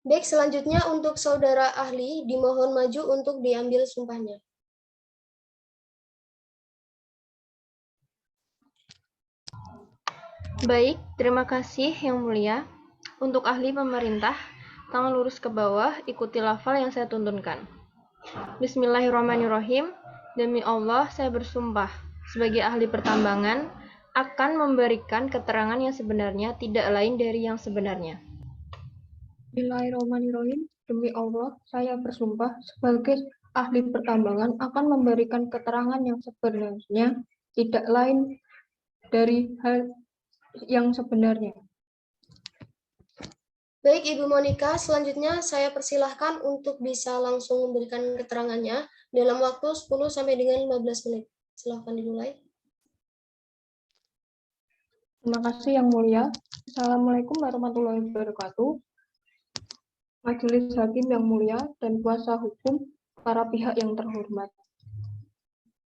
Baik, selanjutnya untuk saudara ahli, dimohon maju untuk diambil sumpahnya. Baik, terima kasih Yang Mulia. Untuk ahli pemerintah, tangan lurus ke bawah, ikuti lafal yang saya tuntunkan. Bismillahirrahmanirrahim. Demi Allah, saya bersumpah sebagai ahli pertambangan akan memberikan keterangan yang sebenarnya, tidak lain dari yang sebenarnya. Bismillahirrahmanirrahim. Demi Allah, saya bersumpah sebagai ahli pertambangan akan memberikan keterangan yang sebenarnya, tidak lain dari hal yang sebenarnya. Baik, Ibu Monika, selanjutnya saya persilahkan untuk bisa langsung memberikan keterangannya dalam waktu 10 sampai dengan 15 menit. Silakan dimulai. Terima kasih Yang Mulia. Assalamualaikum warahmatullahi wabarakatuh. Majelis Hakim yang mulia dan kuasa hukum, para pihak yang terhormat.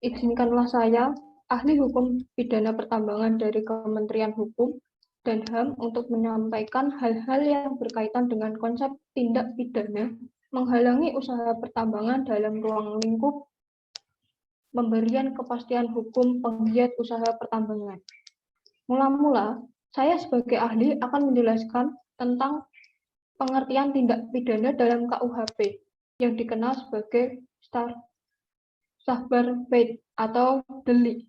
Izinkanlah saya, ahli hukum pidana pertambangan dari Kementerian Hukum dan HAM untuk menyampaikan hal-hal yang berkaitan dengan konsep tindak pidana menghalangi usaha pertambangan dalam ruang lingkup pemberian kepastian hukum penggiat usaha pertambangan. Mula-mula, saya sebagai ahli akan menjelaskan tentang pengertian tindak pidana dalam KUHP yang dikenal sebagai Strafbarkeit atau delik.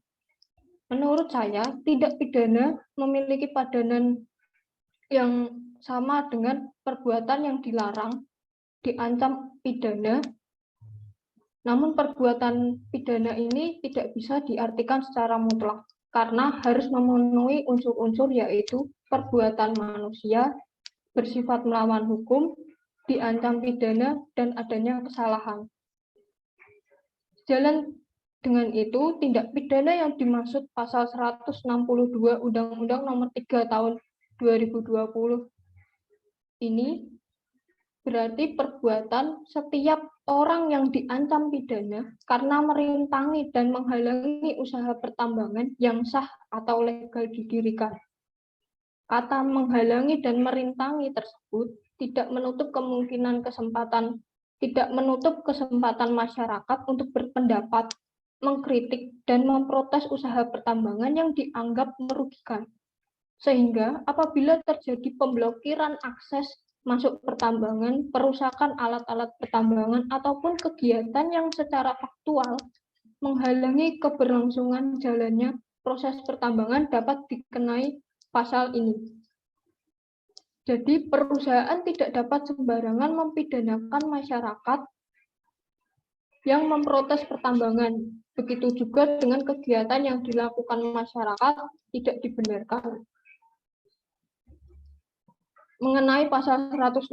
Menurut saya, tindak pidana memiliki padanan yang sama dengan perbuatan yang dilarang, diancam pidana, namun perbuatan pidana ini tidak bisa diartikan secara mutlak, karena harus memenuhi unsur-unsur yaitu perbuatan manusia, bersifat melawan hukum, diancam pidana, dan adanya kesalahan. Sejalan dengan itu, tindak pidana yang dimaksud pasal 162 Undang-Undang Nomor 3 Tahun 2020 ini berarti perbuatan setiap orang yang diancam pidana karena merintangi dan menghalangi usaha pertambangan yang sah atau legal didirikan. Kata menghalangi dan merintangi tersebut tidak menutup kesempatan masyarakat untuk berpendapat, mengkritik, dan memprotes usaha pertambangan yang dianggap merugikan. Sehingga apabila terjadi pemblokiran akses masuk pertambangan, perusakan alat-alat pertambangan, ataupun kegiatan yang secara faktual menghalangi keberlangsungan jalannya proses pertambangan dapat dikenai pasal ini. Jadi perusahaan tidak dapat sembarangan mempidanakan masyarakat yang memprotes pertambangan. Begitu juga dengan kegiatan yang dilakukan masyarakat tidak dibenarkan. Mengenai pasal 162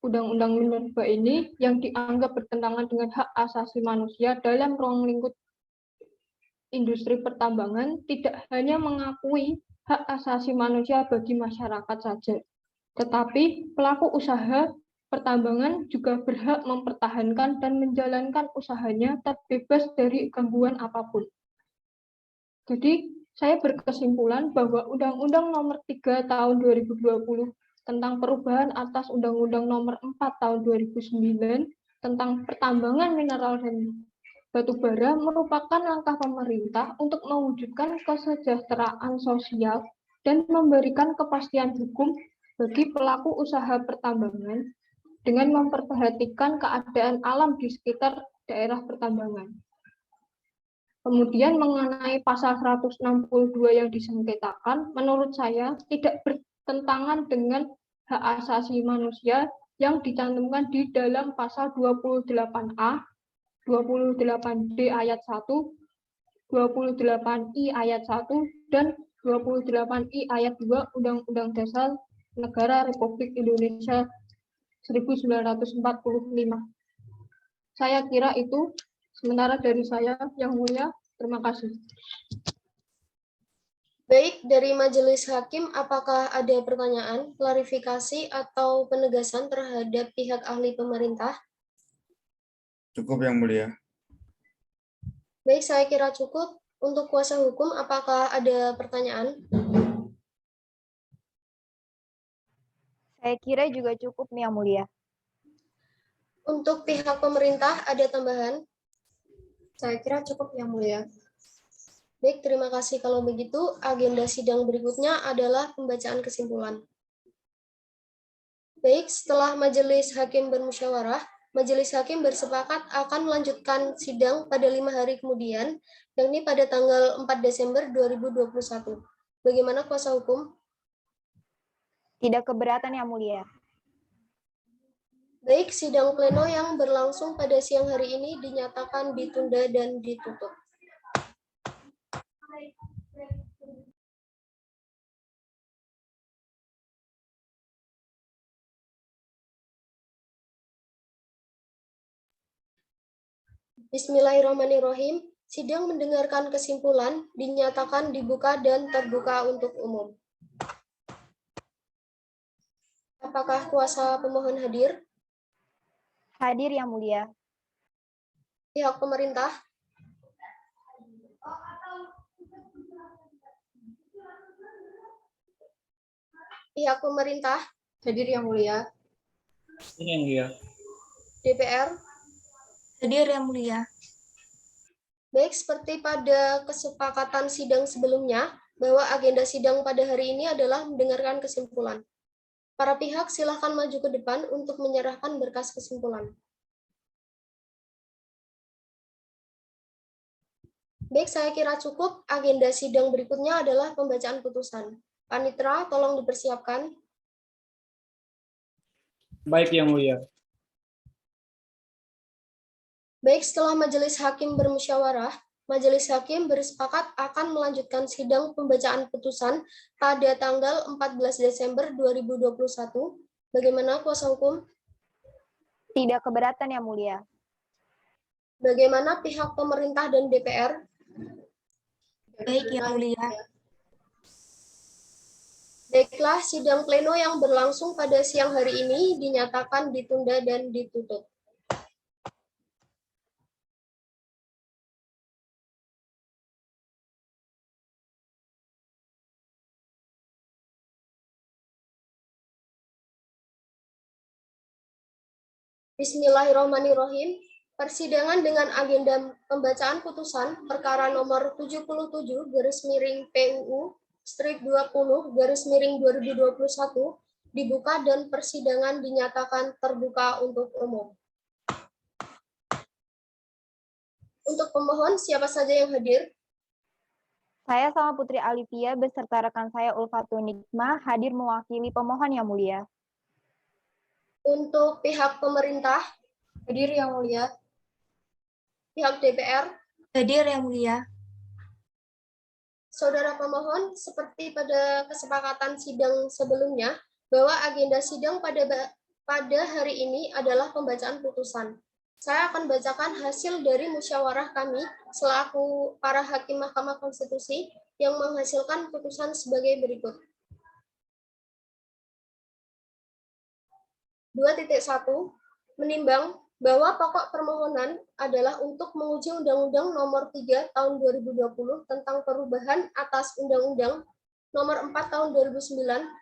Undang-Undang Minerba ini yang dianggap bertentangan dengan hak asasi manusia dalam ruang lingkup industri pertambangan tidak hanya mengakui hak asasi manusia bagi masyarakat saja, tetapi pelaku usaha pertambangan juga berhak mempertahankan dan menjalankan usahanya terbebas dari gangguan apapun. Jadi, saya berkesimpulan bahwa Undang-Undang Nomor 3 Tahun 2020 tentang perubahan atas Undang-Undang Nomor 4 Tahun 2009 tentang pertambangan mineral dan batu bara merupakan langkah pemerintah untuk mewujudkan kesejahteraan sosial dan memberikan kepastian hukum bagi pelaku usaha pertambangan dengan memperhatikan keadaan alam di sekitar daerah pertambangan. Kemudian mengenai pasal 162 yang disengketakan, menurut saya tidak bertentangan dengan hak asasi manusia yang dicantumkan di dalam pasal 28A, 28D ayat 1, 28I ayat 1, dan 28I ayat 2 Undang-Undang Dasar Negara Republik Indonesia 1945. Saya kira itu. Sementara dari saya, Yang Mulia, terima kasih. Baik, dari Majelis Hakim, apakah ada pertanyaan, klarifikasi, atau penegasan terhadap pihak ahli pemerintah? Cukup Yang Mulia. Baik, saya kira cukup. Untuk kuasa hukum, apakah ada pertanyaan? Saya kira juga cukup nih Yang Mulia. Untuk pihak pemerintah, ada tambahan? Saya kira cukup Yang Mulia. Baik, terima kasih. Kalau begitu, agenda sidang berikutnya adalah pembacaan kesimpulan. Baik, setelah Majelis Hakim bermusyawarah, Majelis Hakim bersepakat akan melanjutkan sidang pada 5 hari kemudian, yakni pada tanggal 4 Desember 2021. Bagaimana kuasa hukum? Tidak keberatan Yang Mulia. Baik, sidang pleno yang berlangsung pada siang hari ini dinyatakan ditunda dan ditutup. Bismillahirrahmanirrahim. Sidang mendengarkan kesimpulan dinyatakan dibuka dan terbuka untuk umum. Apakah kuasa pemohon hadir? Hadir Yang Mulia. Pihak pemerintah? Pihak pemerintah? Hadir Yang Mulia. Ini Yang Mulia. DPR? Hadir Yang Mulia. Baik, seperti pada kesepakatan sidang sebelumnya, bahwa agenda sidang pada hari ini adalah mendengarkan kesimpulan. Para pihak silakan maju ke depan untuk menyerahkan berkas kesimpulan. Baik, saya kira cukup. Agenda sidang berikutnya adalah pembacaan putusan. Panitra, tolong dipersiapkan. Baik Yang Mulia. Baik, setelah Majelis Hakim bermusyawarah, Majelis Hakim bersepakat akan melanjutkan sidang pembacaan putusan pada tanggal 14 Desember 2021. Bagaimana kuasa hukum? Tidak keberatan Yang Mulia. Bagaimana pihak pemerintah dan DPR? Baik Yang Mulia. Baiklah, sidang pleno yang berlangsung pada siang hari ini dinyatakan ditunda dan ditutup. Bismillahirrahmanirrahim. Persidangan dengan agenda pembacaan putusan perkara nomor 77/PUU/20/2021 dibuka dan persidangan dinyatakan terbuka untuk umum. Untuk pemohon, siapa saja yang hadir? Saya sama Putri Alivia beserta rekan saya Ulfatun Nikmah hadir mewakili pemohon Yang Mulia. Untuk pihak pemerintah, hadir Yang Mulia. Pihak DPR, hadir Yang Mulia. Saudara pemohon, seperti pada kesepakatan sidang sebelumnya, bahwa agenda sidang pada hari ini adalah pembacaan putusan. Saya akan bacakan hasil dari musyawarah kami selaku para hakim Mahkamah Konstitusi yang menghasilkan putusan sebagai berikut. 2.1 menimbang bahwa pokok permohonan adalah untuk menguji Undang-Undang Nomor 3 Tahun 2020 tentang perubahan atas Undang-Undang Nomor 4 Tahun 2009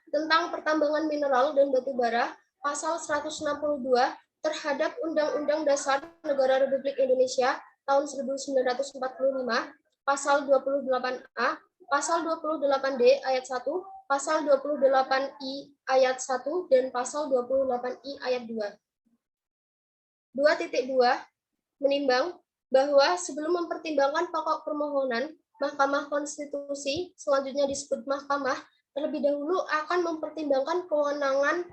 tentang pertambangan mineral dan batu bara, Pasal 162 terhadap Undang-Undang Dasar Negara Republik Indonesia tahun 1945, Pasal 28A, Pasal 28D ayat 1, Pasal 28I ayat 1, dan Pasal 28I ayat 2. 2.2 menimbang bahwa sebelum mempertimbangkan pokok permohonan, Mahkamah Konstitusi, selanjutnya disebut Mahkamah, terlebih dahulu akan mempertimbangkan kewenangan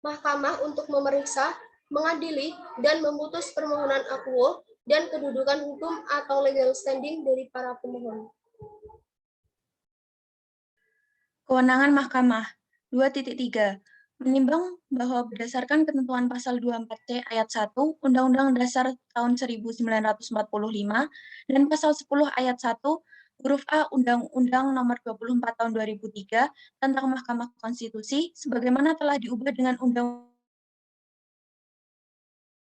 Mahkamah untuk memeriksa, mengadili, dan memutus permohonan akuo dan kedudukan hukum atau legal standing dari para pemohon. Kewenangan Mahkamah 2.3 menimbang bahwa berdasarkan ketentuan pasal 24C ayat 1 Undang-Undang Dasar tahun 1945 dan pasal 10 ayat 1 huruf A Undang-Undang Nomor 24 tahun 2003 tentang Mahkamah Konstitusi sebagaimana telah diubah dengan Undang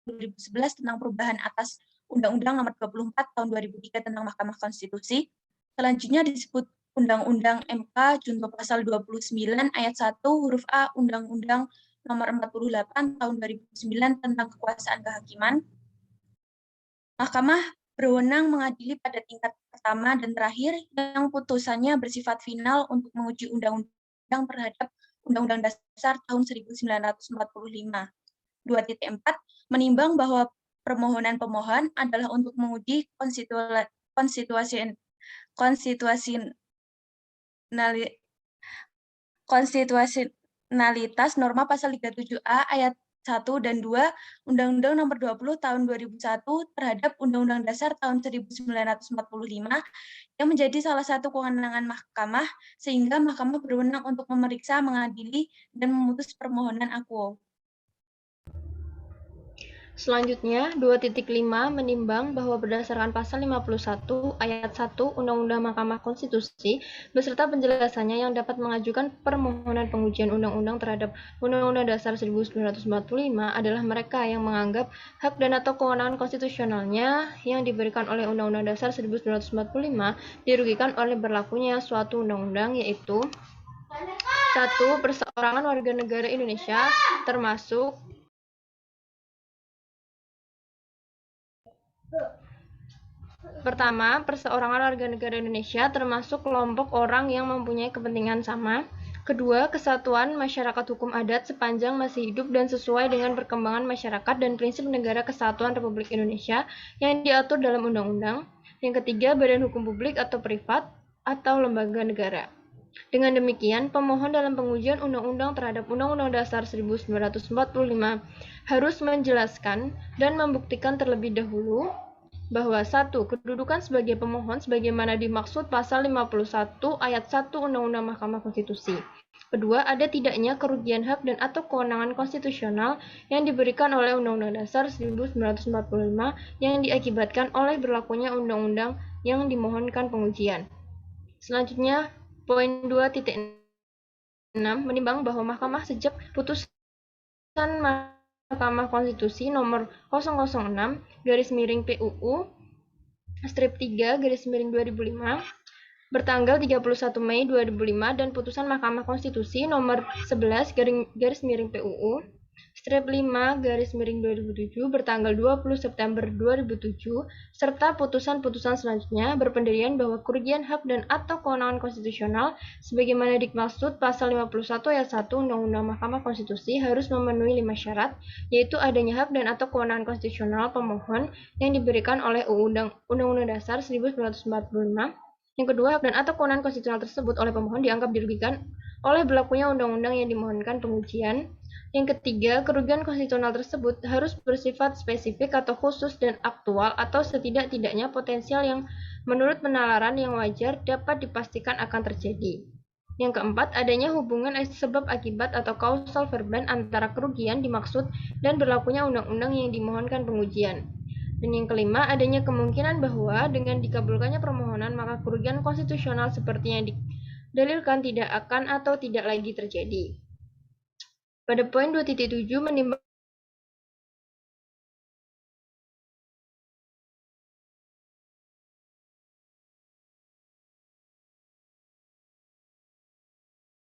2011 tentang perubahan atas Undang-Undang Nomor 24 tahun 2003 tentang Mahkamah Konstitusi. Selanjutnya disebut Undang-Undang MK Junto Pasal 29 ayat 1 huruf A Undang-Undang Nomor 48 tahun 2009 tentang kekuasaan kehakiman. Mahkamah berwenang mengadili pada tingkat pertama dan terakhir yang putusannya bersifat final untuk menguji undang-undang terhadap Undang-Undang Dasar tahun 1945. 2.4 menimbang bahwa permohonan pemohon adalah untuk menguji konstitusionalitas norma pasal 37A ayat 1 dan 2 Undang-Undang Nomor 20 Tahun 2001 terhadap Undang-Undang Dasar tahun 1945 yang menjadi salah satu kewenangan Mahkamah sehingga Mahkamah berwenang untuk memeriksa, mengadili, dan memutus permohonan akuo. Selanjutnya, 2.5 menimbang bahwa berdasarkan pasal 51 ayat 1 Undang-Undang Mahkamah Konstitusi beserta penjelasannya yang dapat mengajukan permohonan pengujian undang-undang terhadap Undang-Undang Dasar 1945 adalah mereka yang menganggap hak dan atau kewenangan konstitusionalnya yang diberikan oleh Undang-Undang Dasar 1945 dirugikan oleh berlakunya suatu undang-undang, yaitu 1. Perseorangan warga negara Indonesia termasuk Pertama, perseorangan warga negara Indonesia termasuk kelompok orang yang mempunyai kepentingan sama. Kedua, kesatuan masyarakat hukum adat sepanjang masih hidup dan sesuai dengan perkembangan masyarakat dan prinsip negara kesatuan Republik Indonesia yang diatur dalam undang-undang. Yang ketiga, badan hukum publik atau privat atau lembaga negara. Dengan demikian, pemohon dalam pengujian undang-undang terhadap Undang-Undang Dasar 1945 harus menjelaskan dan membuktikan terlebih dahulu bahwa 1. Kedudukan sebagai pemohon sebagaimana dimaksud pasal 51 ayat 1 Undang-Undang Mahkamah Konstitusi. Kedua, ada tidaknya kerugian hak dan atau kewenangan konstitusional yang diberikan oleh Undang-Undang Dasar 1945 yang diakibatkan oleh berlakunya undang-undang yang dimohonkan pengujian. Selanjutnya, poin 2.6 menimbang bahwa Mahkamah sejak putusan Mahkamah Konstitusi nomor 006/PUU strip 3 2005 bertanggal 31 Mei 2005 dan putusan Mahkamah Konstitusi nomor 11/PUU strip 5/2007 bertanggal 20 September 2007 serta putusan-putusan selanjutnya berpendirian bahwa kerugian hak dan atau kewenangan konstitusional sebagaimana dimaksud pasal 51 ayat 1 Undang-Undang Mahkamah Konstitusi harus memenuhi 5 syarat, yaitu adanya hak dan atau kewenangan konstitusional pemohon yang diberikan oleh Undang-Undang Dasar 1945. Yang kedua, hak dan atau kewenangan konstitusional tersebut oleh pemohon dianggap dirugikan oleh berlakunya undang-undang yang dimohonkan pengujian. Yang ketiga, kerugian konstitusional tersebut harus bersifat spesifik atau khusus dan aktual atau setidak-tidaknya potensial yang menurut penalaran yang wajar dapat dipastikan akan terjadi. Yang keempat, adanya hubungan sebab akibat atau causal verban antara kerugian dimaksud dan berlakunya undang-undang yang dimohonkan pengujian. Dan yang kelima, adanya kemungkinan bahwa dengan dikabulkannya permohonan, maka kerugian konstitusional seperti yang didalilkan tidak akan atau tidak lagi terjadi. Pada poin 2.7 menimbang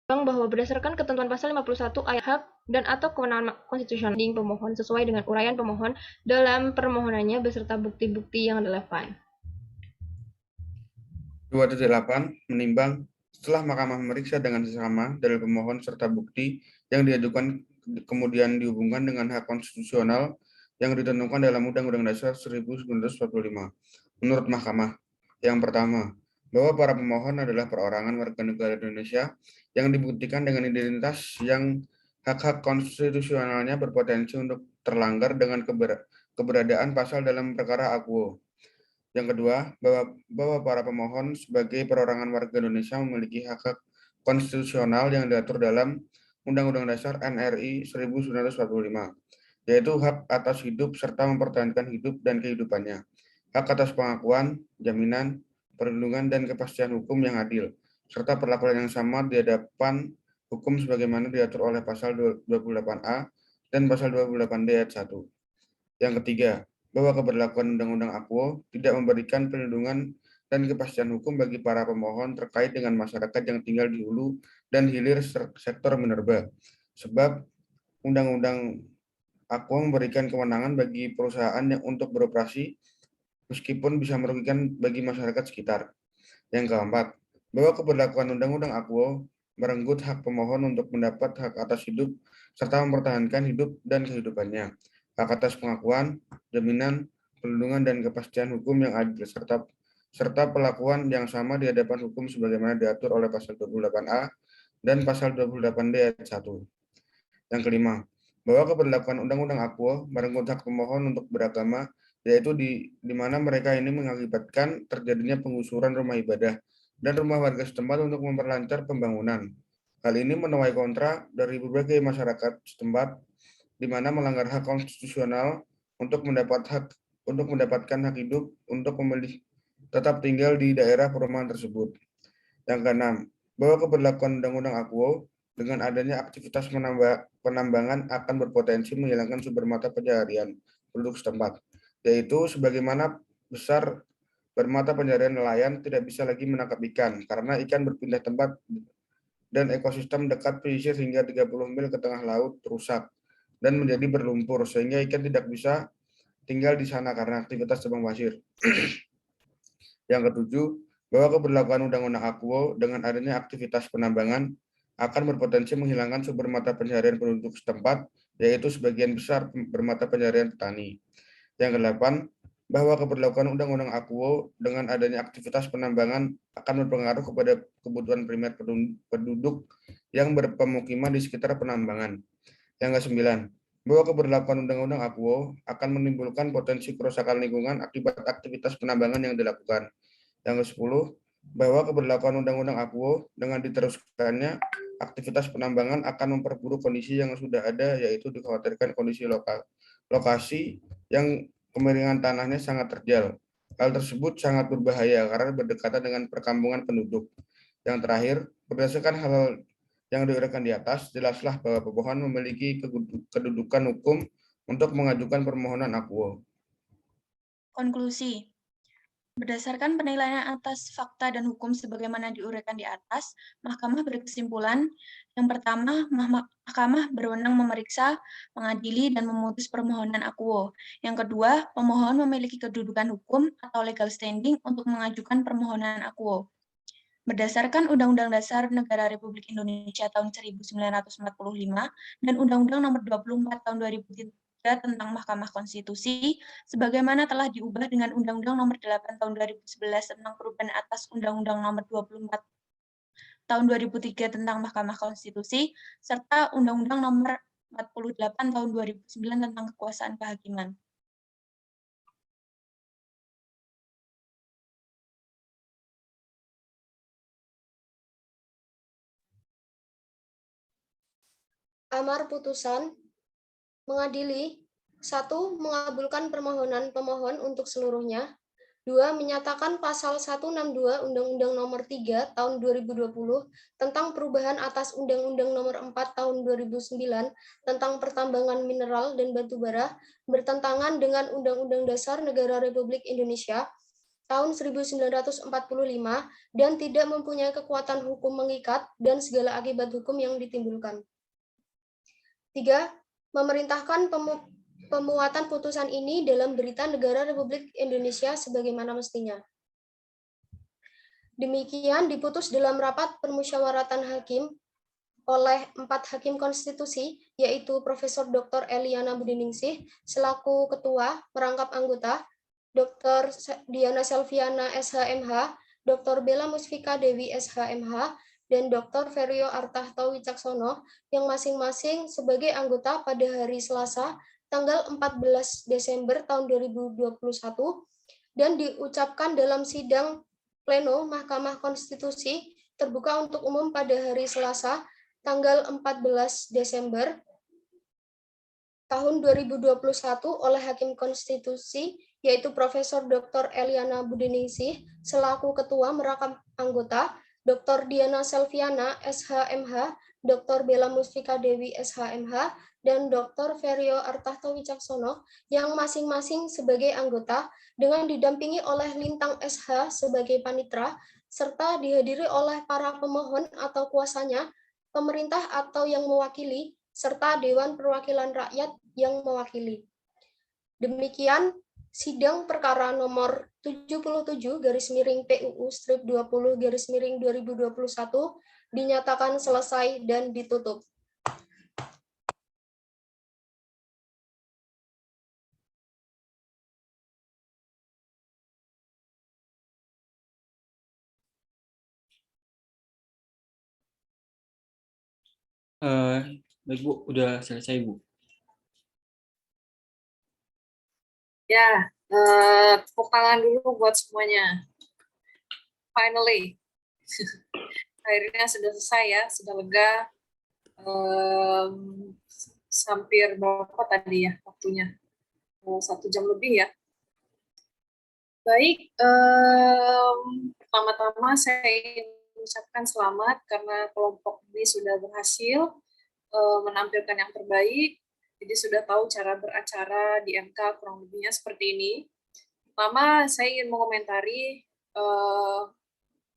bahwa berdasarkan ketentuan pasal 51 ayat hak dan atau kewenangan konstitusional pemohon sesuai dengan uraian pemohon dalam permohonannya beserta bukti-bukti yang relevan. 2.8 menimbang setelah Mahkamah memeriksa dengan sesama dalil pemohon serta bukti yang diajukan kemudian dihubungkan dengan hak konstitusional yang ditentukan dalam Undang-Undang Dasar 1945. Menurut Mahkamah, yang pertama, bahwa para pemohon adalah perorangan warga negara Indonesia yang dibuktikan dengan identitas yang hak-hak konstitusionalnya berpotensi untuk terlanggar dengan keberadaan pasal dalam perkara akuo. Yang kedua, bahwa para pemohon sebagai perorangan warga Indonesia memiliki hak-hak konstitusional yang diatur dalam Undang-Undang Dasar NRI 1945, yaitu hak atas hidup serta mempertahankan hidup dan kehidupannya, hak atas pengakuan, jaminan, perlindungan, dan kepastian hukum yang adil, serta perlakuan yang sama di hadapan hukum sebagaimana diatur oleh pasal 28A dan pasal 28D ayat 1. Yang ketiga, bahwa keberlakuan Undang-Undang Akuo tidak memberikan perlindungan dan kepastian hukum bagi para pemohon terkait dengan masyarakat yang tinggal di hulu dan hilir sektor minerba, sebab Undang-Undang Akuo memberikan kewenangan bagi perusahaan yang untuk beroperasi meskipun bisa merugikan bagi masyarakat sekitar. Yang keempat, bahwa keberlakuan Undang-Undang Akuo merenggut hak pemohon untuk mendapat hak atas hidup serta mempertahankan hidup dan kehidupannya, hak atas pengakuan, jaminan, perlindungan, dan kepastian hukum yang adil, serta perlakuan yang sama di hadapan hukum sebagaimana diatur oleh pasal 28A dan pasal 28D ayat 1. Yang kelima, bahwa keberlakuan Undang-Undang Akuo merenggut hak pemohon untuk beragama, yaitu di mana mereka ini mengakibatkan terjadinya penggusuran rumah ibadah dan rumah warga setempat untuk memperlancar pembangunan. Hal ini menuai kontra dari berbagai masyarakat setempat, di mana melanggar hak konstitusional untuk mendapatkan hak hidup untuk memilih tetap tinggal di daerah perumahan tersebut. Yang keenam, bahwa keberlakuan Undang-Undang Akuo dengan adanya aktivitas penambangan akan berpotensi menghilangkan sumber mata pencaharian penduduk setempat, yaitu sebagaimana besar bermata pencaharian nelayan tidak bisa lagi menangkap ikan karena ikan berpindah tempat dan ekosistem dekat pesisir hingga 30 mil ke tengah laut rusak dan menjadi berlumpur sehingga ikan tidak bisa tinggal di sana karena aktivitas tebang pasir. Yang ketujuh, bahwa keberlakuan Undang-Undang Akuo dengan adanya aktivitas penambangan akan berpotensi menghilangkan sumber mata pencaharian penduduk setempat, yaitu sebagian besar bermata pencaharian petani. Yang kedelapan, bahwa keberlakuan Undang-Undang Akuo dengan adanya aktivitas penambangan akan berpengaruh kepada kebutuhan primer penduduk yang berpemukiman di sekitar penambangan. Yang kesembilan, bahwa keberlakuan Undang-Undang Akuo akan menimbulkan potensi kerusakan lingkungan akibat aktivitas penambangan yang dilakukan. Yang ke-10, bahwa keberlakuan Undang-Undang Akuo dengan diteruskannya aktivitas penambangan akan memperburuk kondisi yang sudah ada, yaitu dikhawatirkan kondisi lokasi yang kemiringan tanahnya sangat terjal. Hal tersebut sangat berbahaya karena berdekatan dengan perkampungan penduduk. Yang terakhir, berdasarkan hal yang diuraikan di atas, jelaslah bahwa pemohon memiliki kedudukan hukum untuk mengajukan permohonan akuo. Konklusi. Berdasarkan penilaian atas fakta dan hukum sebagaimana diuraikan di atas, Mahkamah berkesimpulan, yang pertama, Mahkamah berwenang memeriksa, mengadili, dan memutus permohonan akuo. Yang kedua, pemohon memiliki kedudukan hukum atau legal standing untuk mengajukan permohonan akuo. Berdasarkan Undang-Undang Dasar Negara Republik Indonesia tahun 1945 dan Undang-Undang Nomor 24 tahun 2003 tentang Mahkamah Konstitusi, sebagaimana telah diubah dengan Undang-Undang Nomor 8 tahun 2011 tentang perubahan atas Undang-Undang Nomor 24 tahun 2003 tentang Mahkamah Konstitusi, serta Undang-Undang Nomor 48 tahun 2009 tentang kekuasaan kehakiman. Amar putusan mengadili 1. Mengabulkan permohonan pemohon untuk seluruhnya. 2. Menyatakan pasal 162 Undang-Undang Nomor 3 Tahun 2020 tentang perubahan atas Undang-Undang Nomor 4 Tahun 2009 tentang pertambangan mineral dan batu bara bertentangan dengan Undang-Undang Dasar Negara Republik Indonesia tahun 1945 dan tidak mempunyai kekuatan hukum mengikat dan segala akibat hukum yang ditimbulkan. 3. Memerintahkan pemuatan putusan ini dalam Berita Negara Republik Indonesia sebagaimana mestinya. Demikian diputus dalam rapat permusyawaratan hakim oleh 4 hakim konstitusi, yaitu Profesor Dr. Eliana Budiningsih selaku ketua merangkap anggota, Dr. Diana Selviana SHMH, Dr. Bella Musfika Dewi SHMH, dan Dr. Ferio Artahto Wicaksono yang masing-masing sebagai anggota pada hari Selasa tanggal 14 Desember tahun 2021 dan diucapkan dalam sidang pleno Mahkamah Konstitusi terbuka untuk umum pada hari Selasa tanggal 14 Desember tahun 2021 oleh Hakim Konstitusi yaitu Profesor Dr. Eliana Budiningsih selaku ketua merangkap anggota, Dr. Diana Selviana SHMH, Dr. Bella Musfika Dewi SHMH, dan Dr. Ferio Artahto Wicaksono yang masing-masing sebagai anggota dengan didampingi oleh Lintang SH sebagai panitera serta dihadiri oleh para pemohon atau kuasanya, pemerintah atau yang mewakili, serta Dewan Perwakilan Rakyat yang mewakili. Demikian sidang perkara nomor 77/PUU-20/2021 dinyatakan selesai dan ditutup. Baik Bu, udah selesai Bu. Ya, tepuk tangan dulu buat semuanya. Finally, akhirnya sudah selesai ya, sudah lega. Hampir berapa tadi ya waktunya? 1 jam lebih ya. Baik, pertama-tama saya ingin mengucapkan selamat karena kelompok ini sudah berhasil menampilkan yang terbaik. Jadi sudah tahu cara beracara di MK kurang lebihnya seperti ini. Pertama, saya ingin mengomentari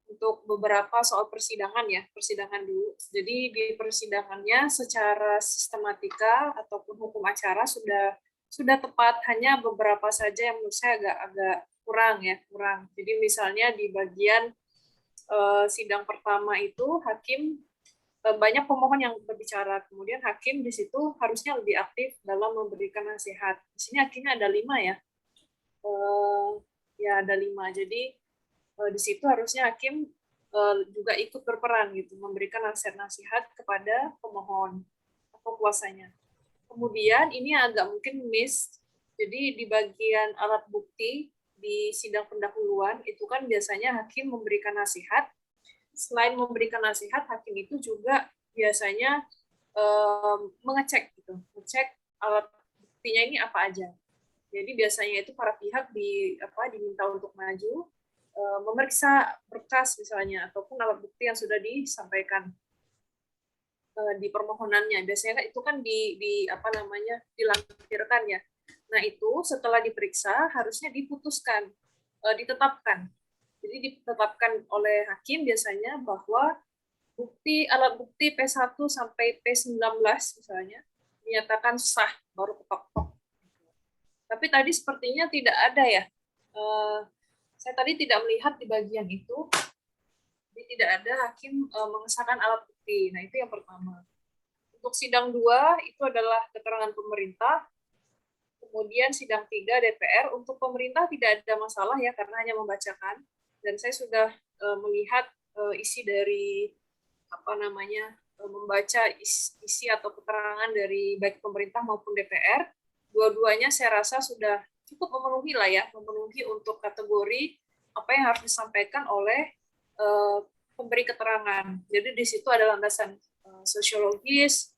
untuk beberapa soal persidangan ya, persidangan dulu. Jadi di persidangannya secara sistematika ataupun hukum acara sudah tepat, hanya beberapa saja yang menurut saya agak kurang. Jadi misalnya di bagian sidang pertama itu hakim banyak pemohon yang berbicara, kemudian hakim di situ harusnya lebih aktif dalam memberikan nasihat. Di sini hakimnya ada 5 ya, ada 5. Jadi di situ harusnya hakim juga ikut berperan gitu, memberikan nasihat-nasihat kepada pemohon atau kuasanya. Kemudian ini agak mungkin miss. Jadi di bagian alat bukti di sidang pendahuluan itu kan biasanya hakim memberikan nasihat. Selain memberikan nasihat, hakim itu juga biasanya mengecek gitu, ngecek alat buktinya ini apa aja. Jadi biasanya itu para pihak diminta untuk maju, memeriksa berkas misalnya ataupun alat bukti yang sudah disampaikan di permohonannya. Biasanya itu kan dilampirkan ya. Nah itu setelah diperiksa harusnya diputuskan, ditetapkan. Jadi ditetapkan oleh hakim biasanya bahwa alat bukti P1 sampai P19 misalnya dinyatakan sah, baru ketok-tok. Tapi tadi sepertinya tidak ada ya. Saya tadi tidak melihat di bagian itu. Jadi tidak ada hakim mengesahkan alat bukti. Nah itu yang pertama. Untuk sidang 2 itu adalah keterangan pemerintah. Kemudian sidang 3 DPR. Untuk pemerintah tidak ada masalah ya karena hanya membacakan. Dan saya sudah melihat isi dari membaca isi atau keterangan dari baik pemerintah maupun DPR. Dua-duanya saya rasa sudah cukup memenuhi lah ya, memenuhi untuk kategori apa yang harus disampaikan oleh pemberi keterangan. Jadi di situ ada landasan sosiologis,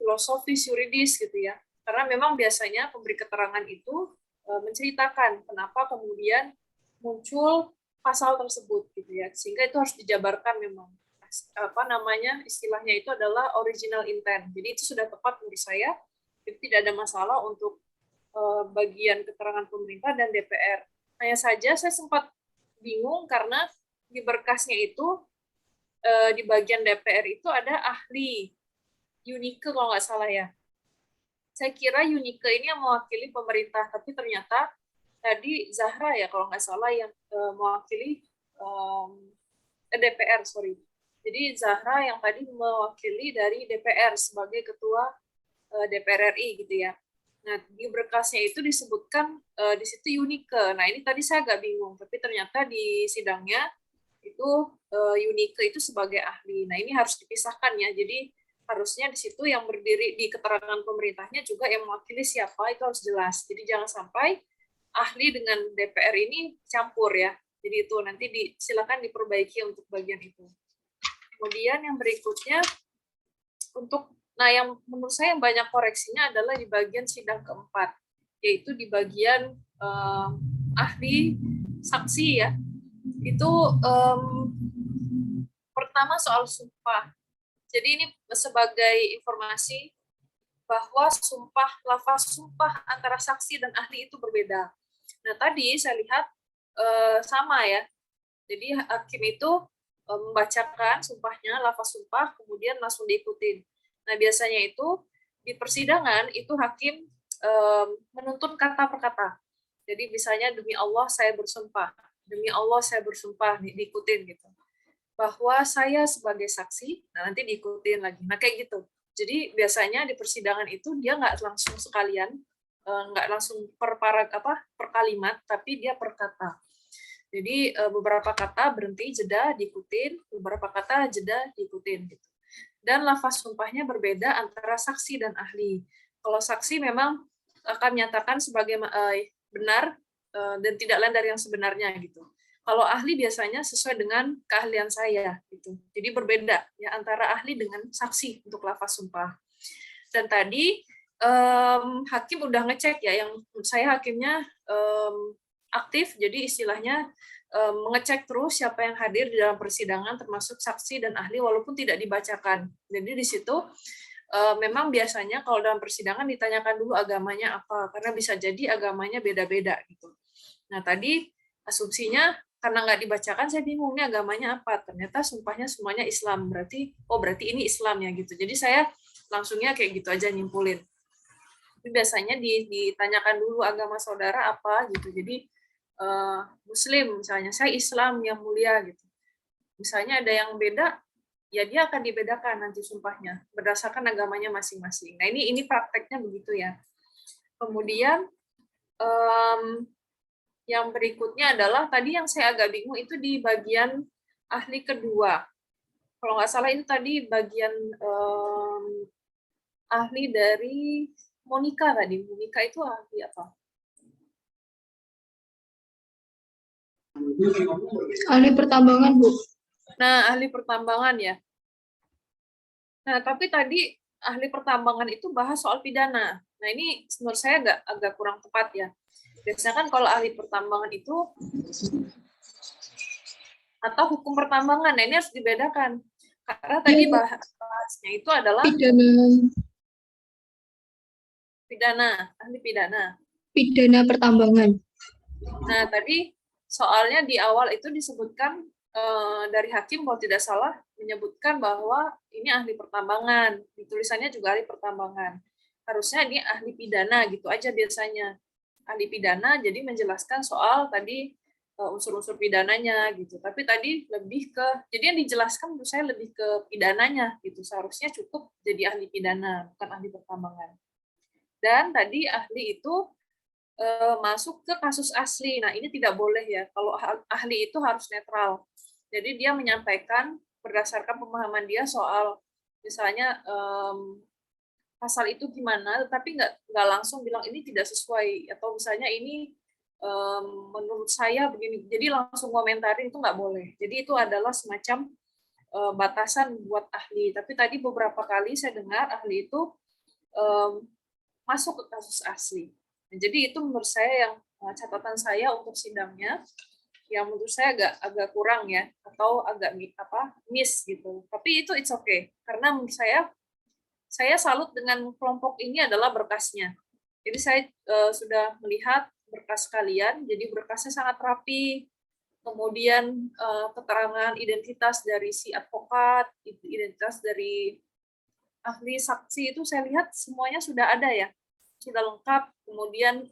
filosofis, yuridis gitu ya. Karena memang biasanya pemberi keterangan itu menceritakan kenapa kemudian muncul pasal tersebut gitu ya. Sehingga itu harus dijabarkan memang. Apa namanya, istilahnya itu adalah original intent. Jadi itu sudah tepat menurut saya. Jadi tidak ada masalah untuk bagian keterangan pemerintah dan DPR. Hanya saja saya sempat bingung karena di berkasnya itu di bagian DPR itu ada ahli Yunike kalau nggak salah ya. Saya kira Yunike ini yang mewakili pemerintah, tapi ternyata tadi Zahra ya kalau nggak salah yang mewakili DPR, sorry. Jadi Zahra yang tadi mewakili dari DPR sebagai ketua DPR RI gitu ya. Nah, di berkasnya itu disebutkan di situ Yunike. Nah, ini tadi saya agak bingung, tapi ternyata di sidangnya itu Yunike itu sebagai ahli. Nah, ini harus dipisahkan ya. Jadi harusnya di situ yang berdiri di keterangan pemerintahnya juga yang mewakili siapa itu harus jelas. Jadi jangan sampai ahli dengan DPR ini campur ya. Jadi itu nanti silakan diperbaiki untuk bagian itu. Kemudian yang berikutnya yang menurut saya yang banyak koreksinya adalah di bagian sidang keempat, yaitu di bagian ahli saksi ya. Itu pertama soal sumpah. Jadi ini sebagai informasi bahwa lafaz sumpah antara saksi dan ahli itu berbeda. Nah tadi saya lihat sama ya. Jadi hakim itu membacakan sumpahnya, lafaz sumpah, kemudian langsung diikutin. Nah biasanya itu di persidangan itu hakim menuntun kata per kata. Jadi misalnya demi Allah saya bersumpah, demi Allah saya bersumpah, diikutin gitu. Bahwa saya sebagai saksi, nah nanti diikutin lagi. Nah kayak gitu. Jadi biasanya di persidangan itu dia nggak langsung sekalian, nggak langsung per kalimat, tapi dia per kata. Jadi beberapa kata berhenti, jeda, diikutin, beberapa kata jeda, diikutin gitu. Dan lafaz sumpahnya berbeda antara saksi dan ahli. Kalau saksi memang akan menyatakan sebagai benar dan tidak lain dari yang sebenarnya gitu. Kalau ahli biasanya sesuai dengan keahlian saya gitu. Jadi berbeda ya antara ahli dengan saksi untuk lafaz sumpah. Dan tadi hakim udah ngecek ya, yang saya hakimnya aktif, jadi istilahnya mengecek terus siapa yang hadir di dalam persidangan termasuk saksi dan ahli walaupun tidak dibacakan. Jadi di situ memang biasanya kalau dalam persidangan ditanyakan dulu agamanya apa, karena bisa jadi agamanya beda-beda gitu. Nah tadi asumsinya karena nggak dibacakan saya bingung nih agamanya apa, ternyata sumpahnya semuanya Islam, berarti ini Islam ya gitu. Jadi saya langsungnya kayak gitu aja nyimpulin. Tapi biasanya ditanyakan dulu agama saudara apa gitu. Jadi Muslim misalnya, saya Islam yang mulia gitu. Misalnya ada yang beda, ya dia akan dibedakan nanti sumpahnya berdasarkan agamanya masing-masing. Nah ini prakteknya begitu ya. Kemudian yang berikutnya adalah tadi yang saya agak bingung itu di bagian ahli kedua. Kalau nggak salah itu tadi bagian ahli dari Monica tadi. Monica itu ahli apa? Ahli pertambangan, Bu. Nah, ahli pertambangan ya. Nah, tapi tadi ahli pertambangan itu bahas soal pidana. Nah, ini menurut saya agak kurang tepat ya. Biasanya kan kalau ahli pertambangan itu atau hukum pertambangan, nah ini harus dibedakan. Karena tadi bahasnya itu adalah ahli pidana. Pidana pertambangan. Nah, tadi soalnya di awal itu disebutkan dari hakim kalau tidak salah menyebutkan bahwa ini ahli pertambangan, di tulisannya juga ahli pertambangan. Harusnya ini ahli pidana gitu aja biasanya. Ahli pidana jadi menjelaskan soal tadi unsur-unsur pidananya gitu. Tapi tadi lebih ke, jadi yang dijelaskan menurut saya lebih ke pidananya gitu. Seharusnya cukup jadi ahli pidana, bukan ahli pertambangan. Dan tadi ahli itu masuk ke kasus asli. Nah, ini tidak boleh ya. Kalau ahli itu harus netral. Jadi dia menyampaikan berdasarkan pemahaman dia soal misalnya pasal itu gimana, tapi nggak langsung bilang ini tidak sesuai atau misalnya ini menurut saya begini. Jadi langsung komentarin itu nggak boleh. Jadi itu adalah semacam batasan buat ahli. Tapi tadi beberapa kali saya dengar ahli itu masuk ke kasus asli. Nah, jadi itu menurut saya yang catatan saya untuk sidangnya, yang menurut saya agak kurang ya, atau agak miss gitu. Tapi itu it's okay, karena menurut saya salut dengan kelompok ini adalah berkasnya. Jadi saya sudah melihat berkas kalian, jadi berkasnya sangat rapi. Kemudian keterangan identitas dari si advokat, identitas dari ahli saksi itu saya lihat semuanya sudah ada ya, sudah lengkap. Kemudian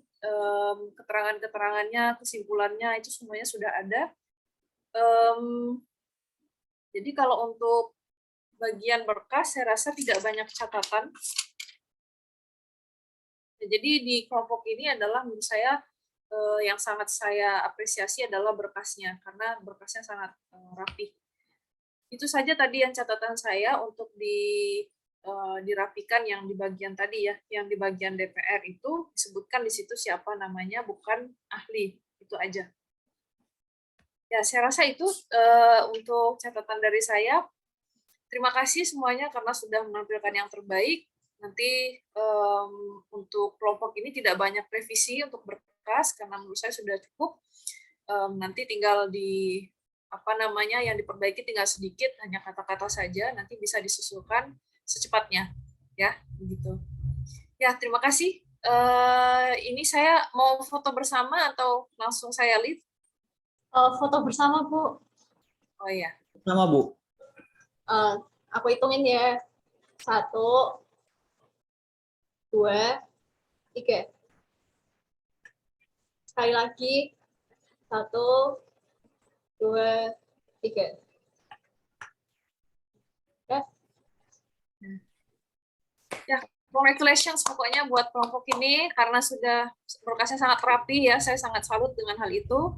keterangan-keterangannya, kesimpulannya itu semuanya sudah ada. Jadi kalau untuk bagian berkas saya rasa tidak banyak catatan. Jadi di kelompok ini adalah menurut saya yang sangat saya apresiasi adalah berkasnya, karena berkasnya sangat rapi. Itu saja tadi yang catatan saya untuk dirapikan yang di bagian tadi ya, yang di bagian DPR itu disebutkan di situ siapa namanya, bukan ahli, itu aja. Ya, saya rasa itu untuk catatan dari saya. Terima kasih semuanya karena sudah menampilkan yang terbaik. Nanti untuk kelompok ini tidak banyak revisi untuk berkas karena menurut saya sudah cukup. Nanti tinggal yang diperbaiki tinggal sedikit, hanya kata-kata saja. Nanti bisa disusulkan secepatnya, ya begitu. Ya, terima kasih. Ini saya mau foto bersama atau langsung saya leave? Foto bersama, Bu. Oh iya. Bersama, Bu. Aku hitungin ya. 1, 2, 3. Sekali lagi. 1, 2, 3. Ya, congratulations pokoknya buat kelompok ini karena sudah berkasnya sangat rapi ya. Saya sangat salut dengan hal itu.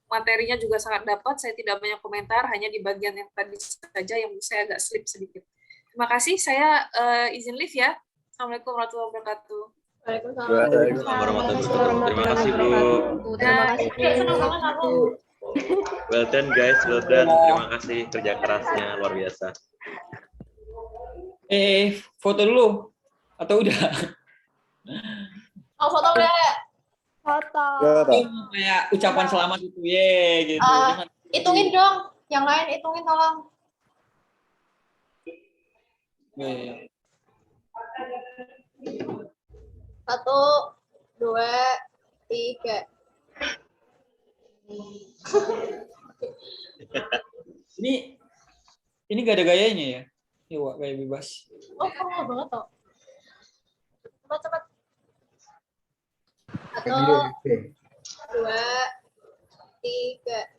Materinya juga sangat dapat. Saya tidak banyak komentar, hanya di bagian yang tadi saja yang saya agak slip sedikit. Terima kasih. Saya izin leave ya. Assalamualaikum warahmatullahi wabarakatuh. Waalaikumsalam warahmatullahi wabarakatuh. Terima kasih, Bu. Terima kasih. Well done, guys. Well done. Terima kasih kerja kerasnya luar biasa. Foto dulu atau udah? Oh, foto enggak? Foto. Kayak ucapan selamat itu gitu. Hitungin dong. Yang lain hitungin tolong. Ya. 1, 2, 3. Ini gak ada gayanya ya? Iya, Wak, gaya bebas. Oh, kamu banget toh. Cepat. 1, 2, 3.